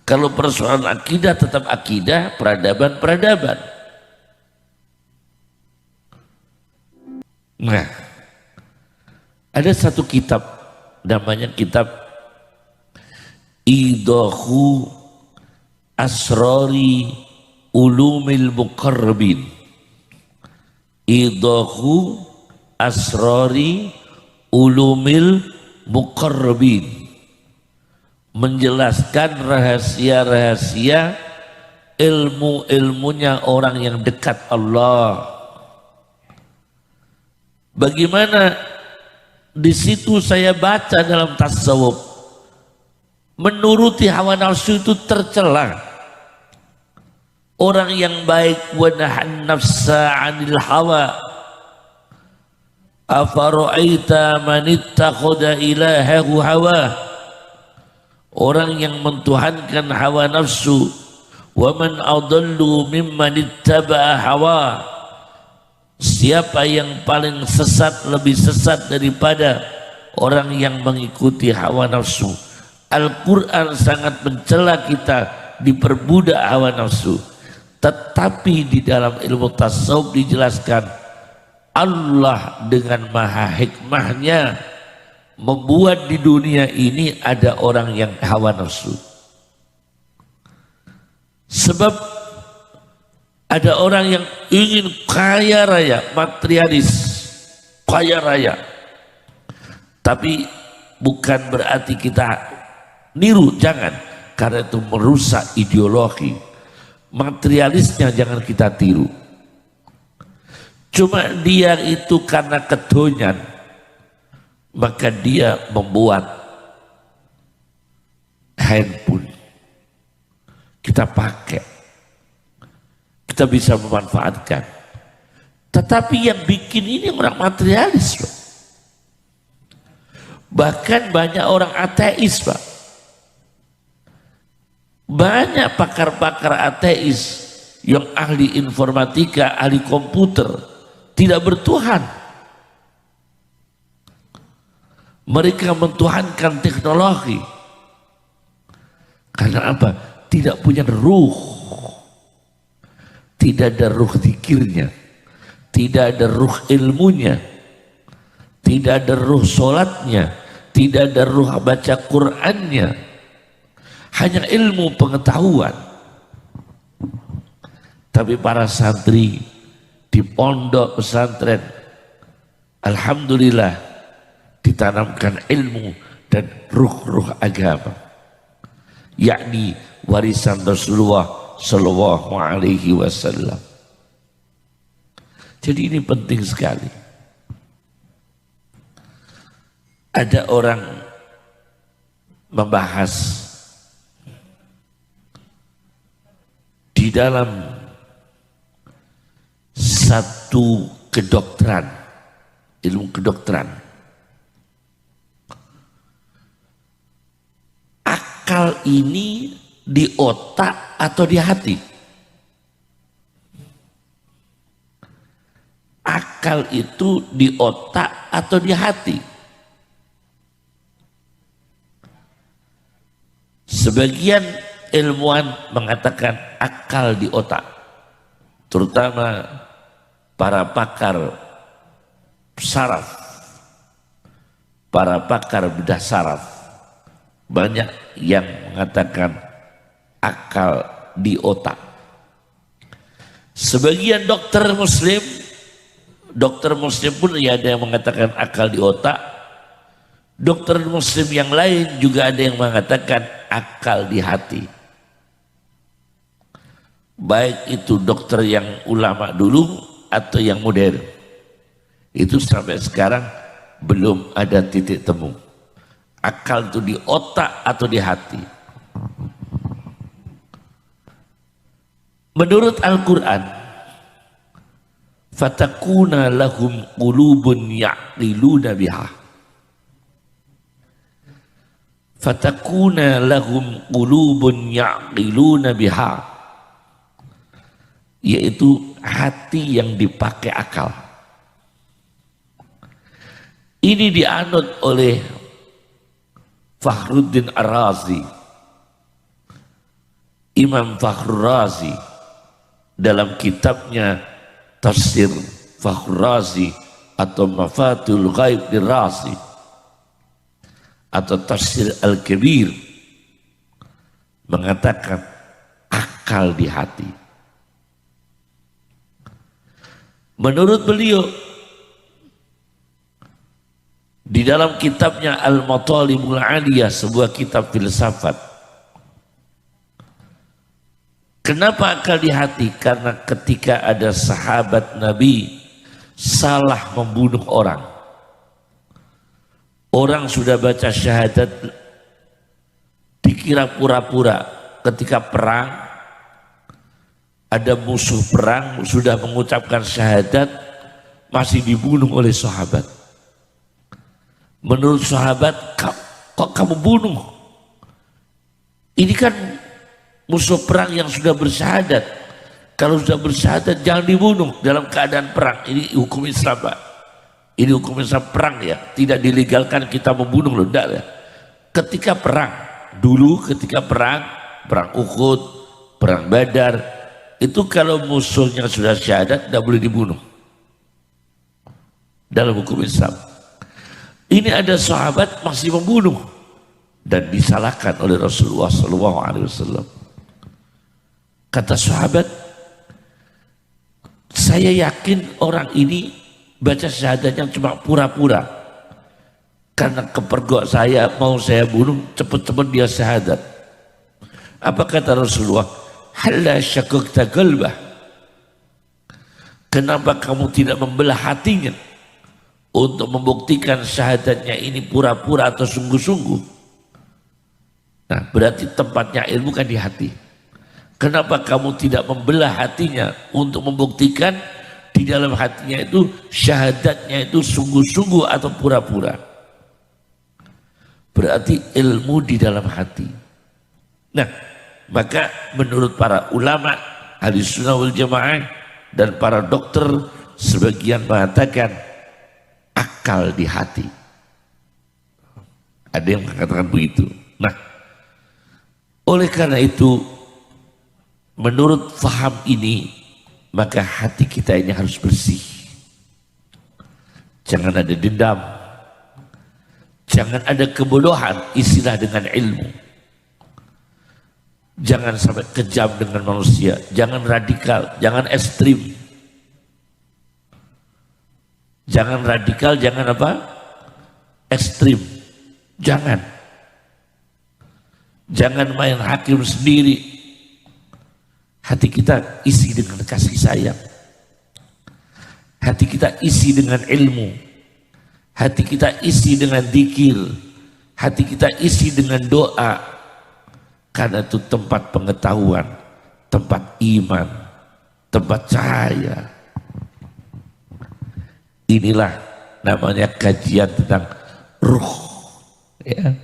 Kalau persoalan akidah tetap akidah, peradaban peradaban. Nah, ada satu kitab namanya kitab Idahu Asrari Ulumil Muqarrabin. Idahu Asrari Ulumil Muqarrabin, menjelaskan rahasia-rahasia ilmu-ilmunya orang yang dekat Allah. Bagaimana di situ saya baca dalam tasawuf, menuruti hawa nafsu itu tercela. Orang yang baik, wa nahan nafsa 'anil hawa, afara'aita man ittakhadha ilahahu hawa. Orang yang mentuhankan hawa nafsu, wa man adallu mimman ittaba'a hawa. Siapa yang paling sesat, lebih sesat daripada orang yang mengikuti hawa nafsu. Al-Quran sangat mencela kita diperbudak hawa nafsu. Tetapi di dalam ilmu tasawuf dijelaskan Allah dengan maha hikmahnya membuat di dunia ini ada orang yang hawa nafsu. Sebab ada orang yang ingin kaya raya, materialis, kaya raya. Tapi bukan berarti kita niru, jangan. Karena itu merusak ideologi. Materialisnya jangan kita tiru. Cuma dia itu karena kedonyan, maka dia membuat handphone. Kita pakai, kita bisa memanfaatkan. Tetapi yang bikin ini orang materialis, Pak. Bahkan banyak orang ateis, Pak. Banyak pakar-pakar ateis yang ahli informatika, ahli komputer, tidak bertuhan. Mereka mentuhankan teknologi. Karena apa? Tidak punya ruh. Tidak ada ruh zikirnya, tidak ada ruh ilmunya, tidak ada ruh sholatnya, tidak ada ruh baca Qur'annya, hanya ilmu pengetahuan. Tapi para santri di pondok pesantren, alhamdulillah ditanamkan ilmu dan ruh-ruh agama, yakni warisan Rasulullah Sallallahu Alaihi Wasallam. Jadi ini penting sekali. Ada orang membahas di dalam satu kedokteran, ilmu kedokteran, akal ini di otak atau di hati? Akal itu di otak atau di hati? Sebagian ilmuwan mengatakan akal di otak, terutama para pakar saraf, para pakar bedah saraf, banyak yang mengatakan akal di otak. Sebagian dokter muslim pun ya ada yang mengatakan akal di otak. Dokter muslim yang lain juga ada yang mengatakan akal di hati. Baik itu dokter yang ulama dulu atau yang modern. Itu sampai sekarang belum ada titik temu. Akal itu di otak atau di hati. Menurut Al-Quran, fatakuna lahum qulubun ya'qiluna biha. Fatakuna lahum qulubun ya'qiluna biha, yaitu hati yang dipakai akal. Ini dianut oleh Fakhruddin Ar-Razi, Imam Fakhrur Razi, dalam kitabnya Tafsir Fakhrur Razi atau Mafatihul Ghaib Ar-Razi atau Tafsir Al-Kabir, mengatakan akal di hati. Menurut beliau, di dalam kitabnya Al-Matalibul Aliyah, sebuah kitab filsafat, kenapa akal di hati? Karena ketika ada sahabat Nabi salah membunuh orang, orang sudah baca syahadat, dikira pura-pura. Ketika perang, ada musuh perang sudah mengucapkan syahadat, masih dibunuh oleh sahabat. Menurut sahabat, kok kamu bunuh? Ini kan musuh perang yang sudah bersyahadat. Kalau sudah bersyahadat jangan dibunuh dalam keadaan perang. Ini hukum Islam, Pak. Ini hukum Islam perang ya. Tidak dilegalkan kita membunuh loh, enggak ya. Ketika perang, dulu ketika perang Uhud, perang Badar, itu kalau musuhnya sudah syahadat tidak boleh dibunuh dalam hukum Islam. Ini ada sahabat masih membunuh dan disalahkan oleh Rasulullah SAW. Kata sahabat, saya yakin orang ini baca syahadatnya cuma pura-pura, karena kepergok saya mau saya bunuh, cepat-cepat dia syahadat. Apa kata Rasulullah? Halla syakukta qalbah. Kenapa kamu tidak membelah hatinya untuk membuktikan syahadatnya ini pura-pura atau sungguh-sungguh? Nah, berarti tempatnya ilmu kan di hati. Kenapa kamu tidak membelah hatinya untuk membuktikan di dalam hatinya itu syahadatnya itu sungguh-sungguh atau pura-pura? Berarti ilmu di dalam hati. Nah, maka menurut para ulama ahli sunnah wal jamaah dan para dokter, sebagian mengatakan akal di hati. Ada yang mengatakan begitu. Nah, oleh karena itu, menurut faham ini, maka hati kita ini harus bersih. Jangan ada dendam, jangan ada kebodohan, isilah dengan ilmu. Jangan sampai kejam dengan manusia, jangan radikal, jangan ekstrim. Jangan radikal, jangan apa? Ekstrim. Jangan. Jangan main hakim sendiri. Hati kita isi dengan kasih sayang. Hati kita isi dengan ilmu. Hati kita isi dengan dzikir. Hati kita isi dengan doa. Karena itu tempat pengetahuan, tempat iman, tempat cahaya. Inilah namanya kajian tentang ruh. Ya.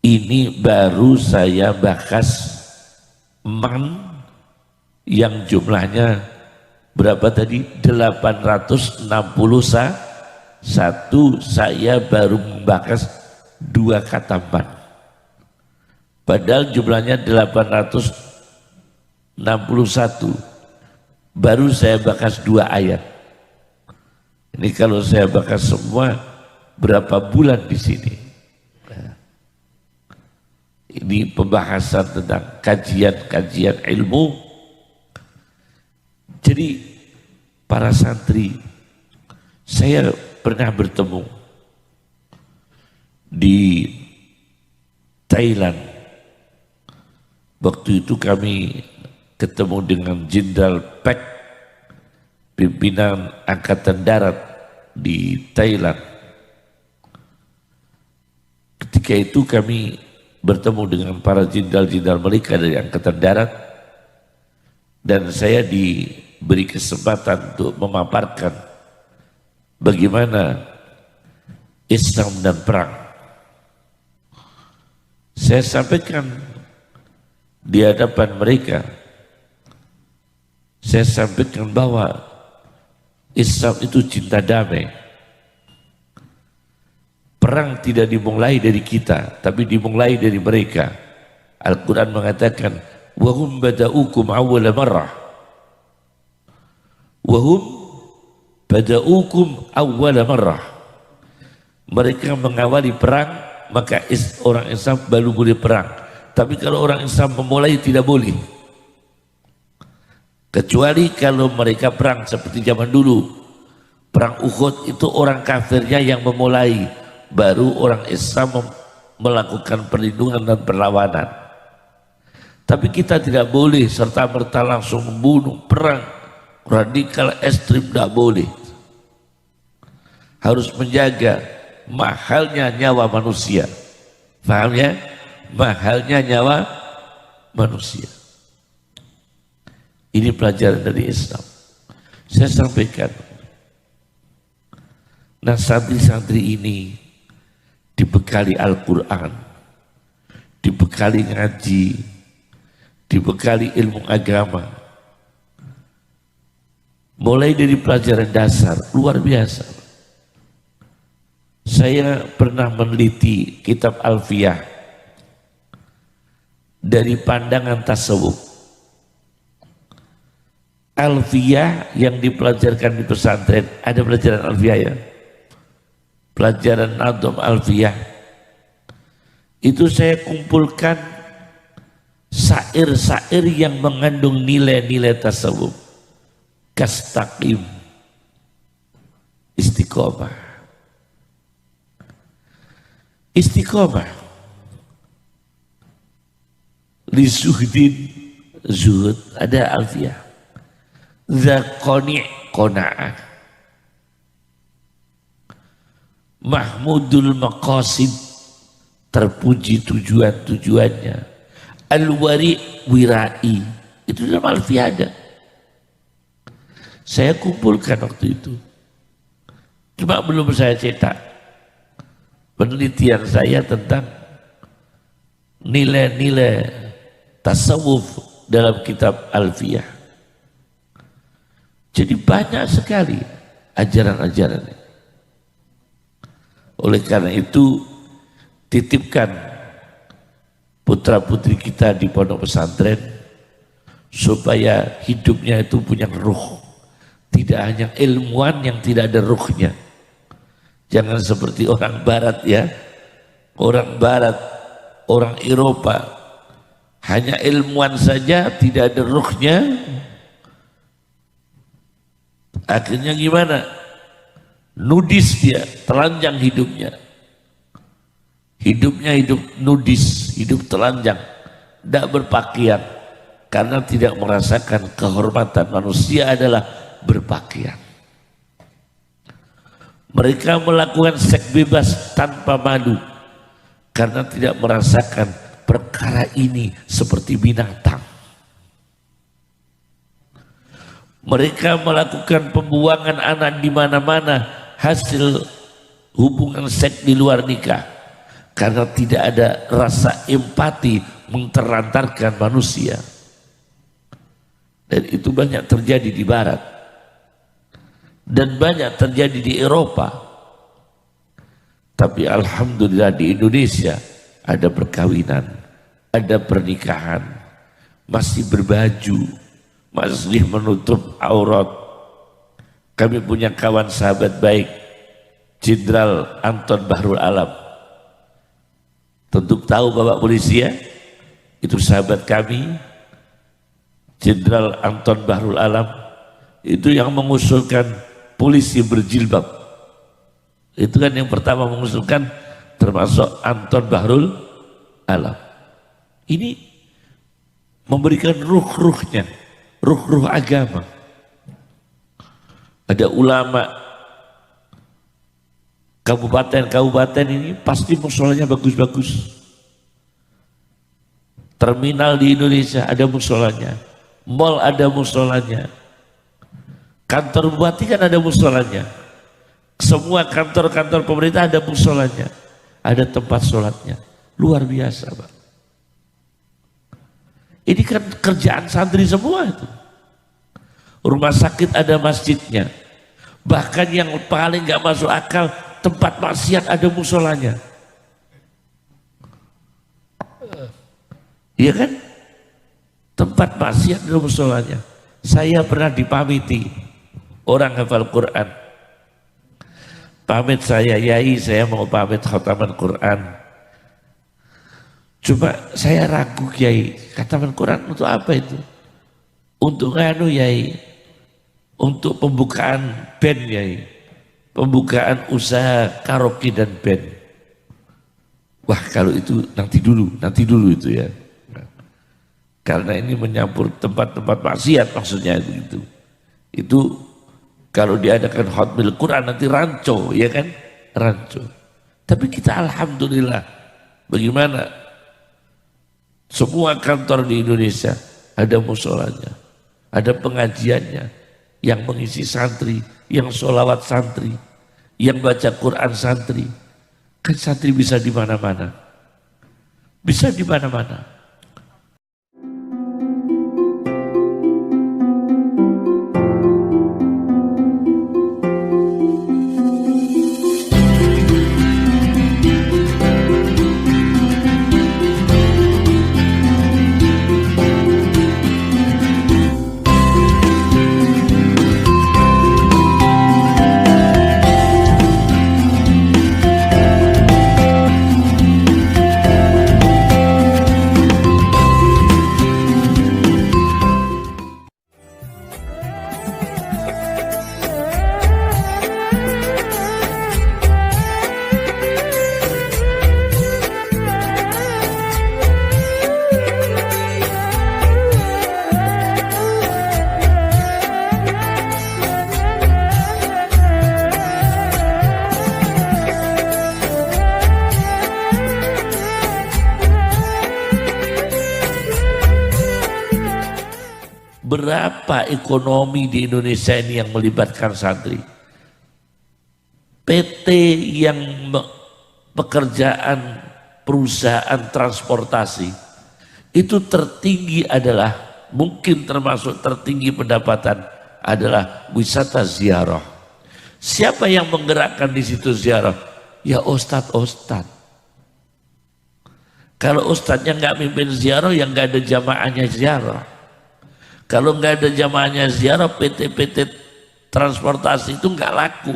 Ini baru saya bahas man yang jumlahnya berapa tadi? 861. Saya baru membahas 2 kata man. Padahal jumlahnya 861. Baru saya bahas 2 ayat. Ini kalau saya bahas semua berapa bulan di sini. Ini pembahasan tentang kajian-kajian ilmu. Jadi para santri, saya pernah bertemu di Thailand. Waktu itu kami ketemu dengan Jenderal Pak, pimpinan Angkatan Darat di Thailand. Ketika itu kami bertemu dengan para jenderal-jenderal mereka dari Angkatan Darat, dan saya diberi kesempatan untuk memaparkan bagaimana Islam dan perang. Saya sampaikan di hadapan mereka, saya sampaikan bahwa Islam itu cinta damai. Perang tidak dimulai dari kita, tapi dimulai dari mereka. Al-Quran mengatakan, وَهُمْ بَدَأُوكُمْ أَوَّلَ مَرَّةٍ وَهُمْ بَدَأُوكُمْ أَوَّلَ مَرَّةٍ. Mereka mengawali perang, maka orang Islam baru boleh perang. Tapi kalau orang Islam memulai tidak boleh. Kecuali kalau mereka perang seperti zaman dulu. Perang Uhud itu orang kafirnya yang memulai. Baru orang Islam melakukan perlindungan dan perlawanan. Tapi kita tidak boleh serta-merta langsung membunuh, perang. Radikal ekstrim tidak boleh. Harus menjaga mahalnya nyawa manusia. Paham ya? Mahalnya nyawa manusia. Ini pelajaran dari Islam. Saya sampaikan. Nah, santri-santri ini dibekali Al-Quran, dibekali ngaji, dibekali ilmu agama. Mulai dari pelajaran dasar, luar biasa. Saya pernah meneliti kitab Alfiyah dari pandangan tasawuf. Alfiyah yang dipelajarkan di pesantren, ada pelajaran Alfiyah ya? Pelajaran Nadham Alfiyah. Itu saya kumpulkan syair-syair yang mengandung nilai-nilai tasawuf. Kastaqim, istiqomah. Istiqomah. Li zuhdin, zuhud, ada Alfiyah. Dza qani' qana'ah. Mahmudul maqasid, terpuji tujuan-tujuannya. Al-wari' wirai, itu dalam Alfiyah ada. Saya kumpulkan waktu itu. Cuma belum saya cetak. Penelitian saya tentang nilai-nilai tasawuf dalam kitab Alfiyah. Jadi banyak sekali ajaran-ajaran. Oleh karena itu, titipkan putra-putri kita di pondok pesantren supaya hidupnya itu punya ruh. Tidak hanya ilmuwan yang tidak ada ruhnya. Jangan seperti orang barat ya. Orang barat, orang Eropa, hanya ilmuwan saja tidak ada ruhnya. Akhirnya gimana? Nudis dia, telanjang hidupnya. Hidupnya hidup nudis, hidup telanjang, tidak berpakaian. Karena tidak merasakan kehormatan. Manusia adalah berpakaian. Mereka melakukan seks bebas tanpa malu karena tidak merasakan perkara ini seperti binatang. Mereka melakukan pembuangan anak di mana-mana hasil hubungan seks di luar nikah karena tidak ada rasa empati menterantarkan manusia. Dan itu banyak terjadi di barat. Dan banyak terjadi di Eropa. Tapi alhamdulillah di Indonesia ada perkawinan, ada pernikahan, masih berbaju, masih menutup aurat. Kami punya kawan sahabat baik, Jenderal Anton Bahrul Alam. Tentu tahu Bapak polisi ya, itu sahabat kami, Jenderal Anton Bahrul Alam, itu yang mengusulkan polisi berjilbab. Itu kan yang pertama mengusulkan, termasuk Anton Bahrul alam. Ini memberikan ruh-ruhnya, ruh-ruh agama. Ada ulama kabupaten-kabupaten ini pasti musolanya bagus-bagus. Terminal di Indonesia ada musolanya, mall ada musolanya, kantor bupati kan ada musolanya, semua kantor-kantor pemerintah ada musolanya, ada tempat sholatnya. Luar biasa, Pak. Ini kan kerjaan santri semua itu. Rumah sakit ada masjidnya. Bahkan yang paling gak masuk akal, tempat maksiat ada musolanya. Iya kan? Tempat maksiat ada musolanya. Saya pernah dipamiti orang hafal Quran. Pamit saya, yai saya mau pamit khataman Quran. Cuma saya ragu, Kiai, khataman Quran untuk apa itu? Untuk nganu, Yai. Untuk pembukaan band, Yai. Pembukaan usaha karaoke dan band. Wah, kalau itu nanti dulu itu ya. Karena ini menyampur tempat-tempat maksiat maksudnya itu. Itu kalau diadakan hotmil Quran nanti rancu, ya kan? Rancu. Tapi kita alhamdulillah, bagaimana? Semua kantor di Indonesia ada musolanya, ada pengajiannya, yang mengisi santri, yang sholawat santri, yang baca Quran santri. Kan santri bisa di mana-mana, bisa di mana-mana. Berapa ekonomi di Indonesia ini yang melibatkan santri? PT yang pekerjaan perusahaan transportasi itu tertinggi adalah, mungkin termasuk tertinggi pendapatan adalah wisata ziarah. Siapa yang menggerakkan di situ ziarah? Ya ustadz. Kalau ustadznya nggak mimpin ziarah, yang nggak ada jamaahnya ziarah. Kalau nggak ada jamaahnya ziarah, PT-PT transportasi itu nggak laku.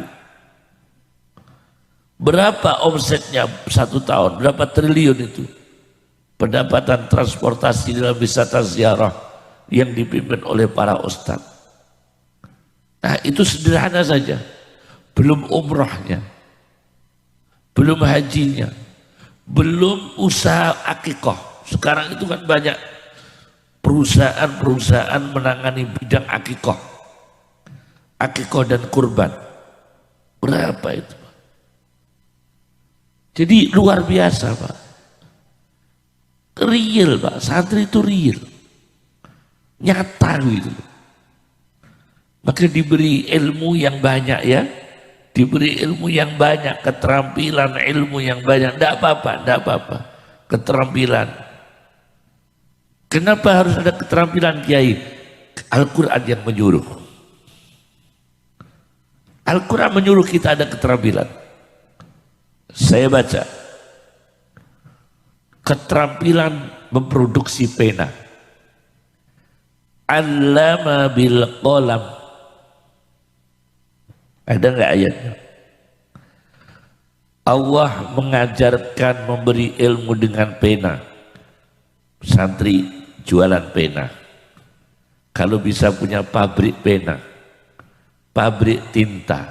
Berapa omsetnya satu tahun? Berapa triliun itu? Pendapatan transportasi dalam wisata ziarah yang dipimpin oleh para ustadz. Nah itu sederhana saja. Belum umrahnya, belum hajinya, belum usaha akikoh. Sekarang itu kan banyak perusahaan-perusahaan menangani bidang akikoh dan kurban. Berapa itu, Pak? Jadi luar biasa, Pak. Real, Pak. Santri itu real, nyata gitu. Maka diberi ilmu yang banyak ya, diberi ilmu yang banyak, keterampilan ilmu yang banyak. Tidak apa-apa, keterampilan. Kenapa harus ada keterampilan, Kiai? Al-Quran yang menyuruh. Al-Quran menyuruh kita ada keterampilan. Saya baca. Keterampilan memproduksi pena. Allama bil qalam. Ada nggak ayatnya? Allah mengajarkan memberi ilmu dengan pena. Santri jualan pena. Kalau bisa punya pabrik pena, pabrik tinta.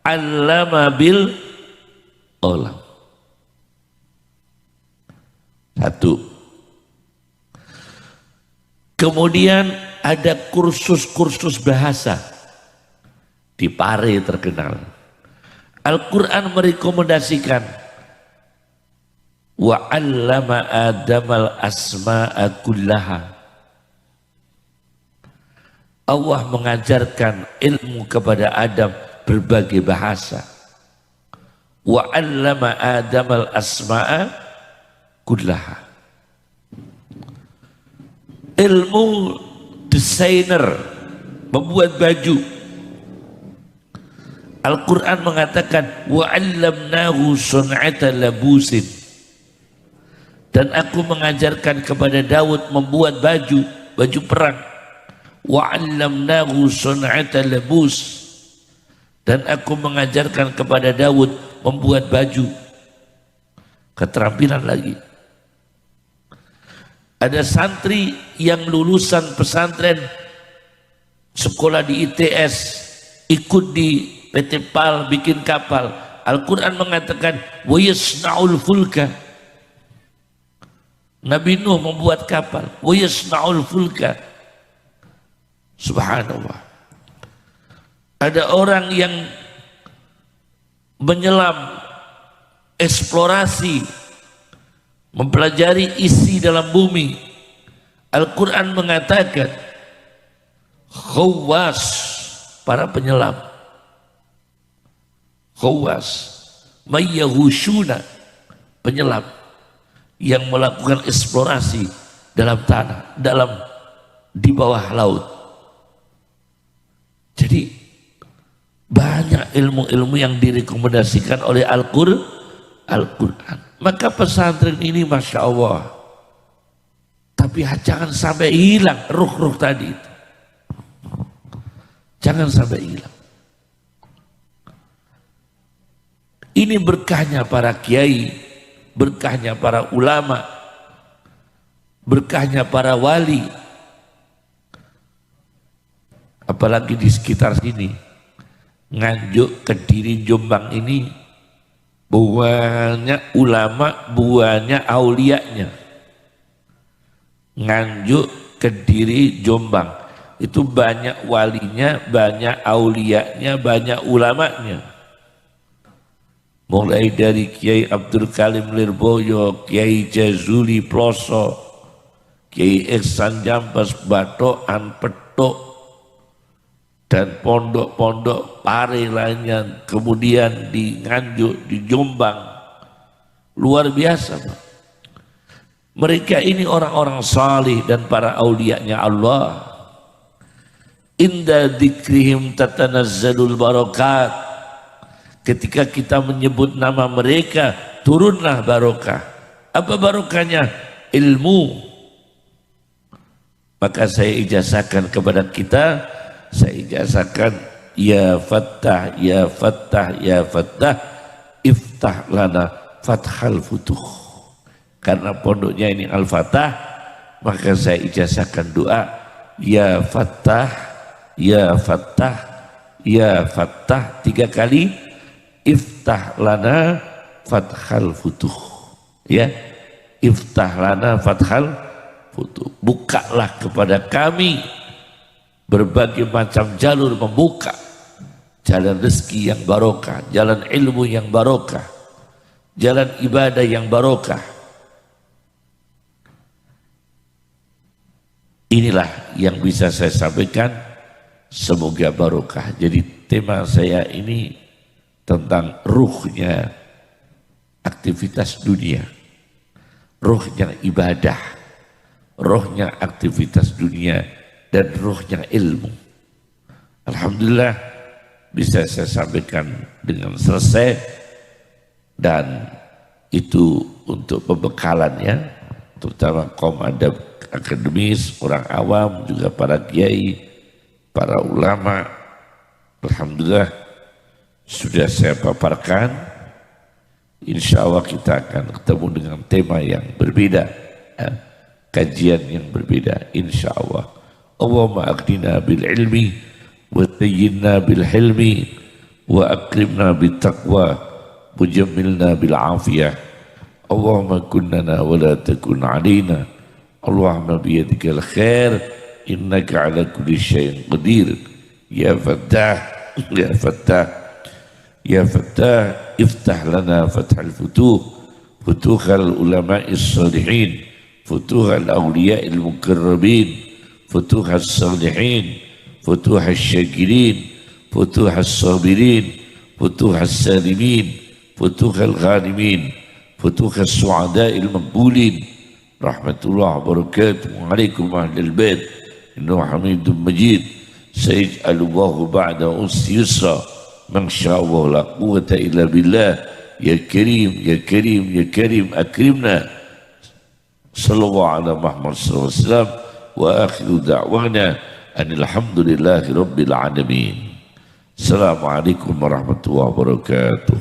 Allama bil qalam. Satu. Kemudian ada kursus-kursus bahasa. Di Pare terkenal. Al-Quran merekomendasikan wa 'allama Adamal asma'a kullaha. Allah mengajarkan ilmu kepada Adam berbagai bahasa. Wa 'allama Adamal asma'a kullaha. Ilmu desainer, membuat baju. Al-Quran mengatakan wa 'allamnahu sun'ata labusin, dan aku mengajarkan kepada Daud membuat baju perang. Wa 'allamnahu sun'ata labus, dan aku mengajarkan kepada Daud membuat baju. Keterampilan lagi. Ada santri yang lulusan pesantren sekolah di ITS, ikut di PT PAL bikin kapal. Al-Quran mengatakan wa yasna'ul fulka. Nabi Nuh membuat kapal. Wa yasna'ul fulka. Subhanallah. Ada orang yang menyelam, eksplorasi, mempelajari isi dalam bumi. Al-Quran mengatakan khawas, para penyelam. Khawas, mayyahushuna, penyelam yang melakukan eksplorasi dalam tanah, di bawah laut. Jadi banyak ilmu-ilmu yang direkomendasikan oleh Al-Quran. Maka pesantren ini Masya Allah, tapi jangan sampai hilang ruh-ruh tadi itu. Jangan sampai hilang. Ini berkahnya para kiai, berkahnya para ulama, berkahnya para wali. Apalagi di sekitar sini, Nganjuk, Kediri, Jombang ini buahnya ulama, buahnya aulianya. Nganjuk, Kediri, Jombang itu banyak walinya, banyak aulianya, banyak ulamanya. Mulai dari Kiai Abdul Kalim Lirboyo, Kiai Jazuli Ploso, Kiai Ihsan Jampas Batokan Petok, dan pondok-pondok Pare lainnya, kemudian di Nganjuk, di Jombang. Luar biasa, Pak. Mereka ini orang-orang salih dan para aulianya Allah. Inda dzikrihim tatanazzalul barakat. Ketika kita menyebut nama mereka, turunlah barokah. Apa barokahnya? Ilmu. Maka saya ijazahkan kepada kita, saya ijazahkan ya Fattah, ya Fattah, ya Fattah, iftah lana fathal futuh. Karena pondoknya ini Al-Fatah, maka saya ijazahkan doa ya Fattah, ya Fattah, ya Fattah 3 kali. Iftah lana fathal futuh, ya, iftah lana fathal futuh. Bukalah kepada kami berbagai macam jalur, membuka jalan rezeki yang barokah, jalan ilmu yang barokah, jalan ibadah yang barokah. Inilah yang bisa saya sampaikan, semoga barokah. Jadi tema saya ini tentang ruhnya aktivitas dunia, ruhnya ibadah, ruhnya aktivitas dunia, dan ruhnya ilmu. Alhamdulillah bisa saya sampaikan dengan selesai, dan itu untuk pembekalannya, terutama kaum adab akademis, orang awam, juga para kiai, para ulama. Alhamdulillah sudah saya paparkan. Insya Allah kita akan ketemu dengan tema yang berbeda, kajian yang berbeda, insya Allah. Allahumma aghnina bil ilmi wa tayyinna bil hilmi wa akrimna bil taqwa wa jammilna bil afiyah. اللهم كن لنا ولا تكن علينا اللهم بيدك الخير إنك على كل شيء قدير يا فتاح يا فتاح يا فتاح افتح لنا فتح الفتوح فتوح العلماء الصالحين فتوح الأولياء المقربين فتوح الصالحين فتوح الشاكرين فتوح الصابرين فتوح السالمين فتوح الغانمين فتوح السعداء المقبولين رحمة الله وبركاته عليكم أهل البيت إنه حميد مجيد سيجعل الله بعد أنس يسرا من شاء الله لا قوة إلا بالله يا كريم يا كريم يا كريم أكرمنا صلى الله على محمد صلى الله عليه وسلم وآخر دعوانا أن الحمد لله رب العالمين السلام عليكم ورحمة الله وبركاته.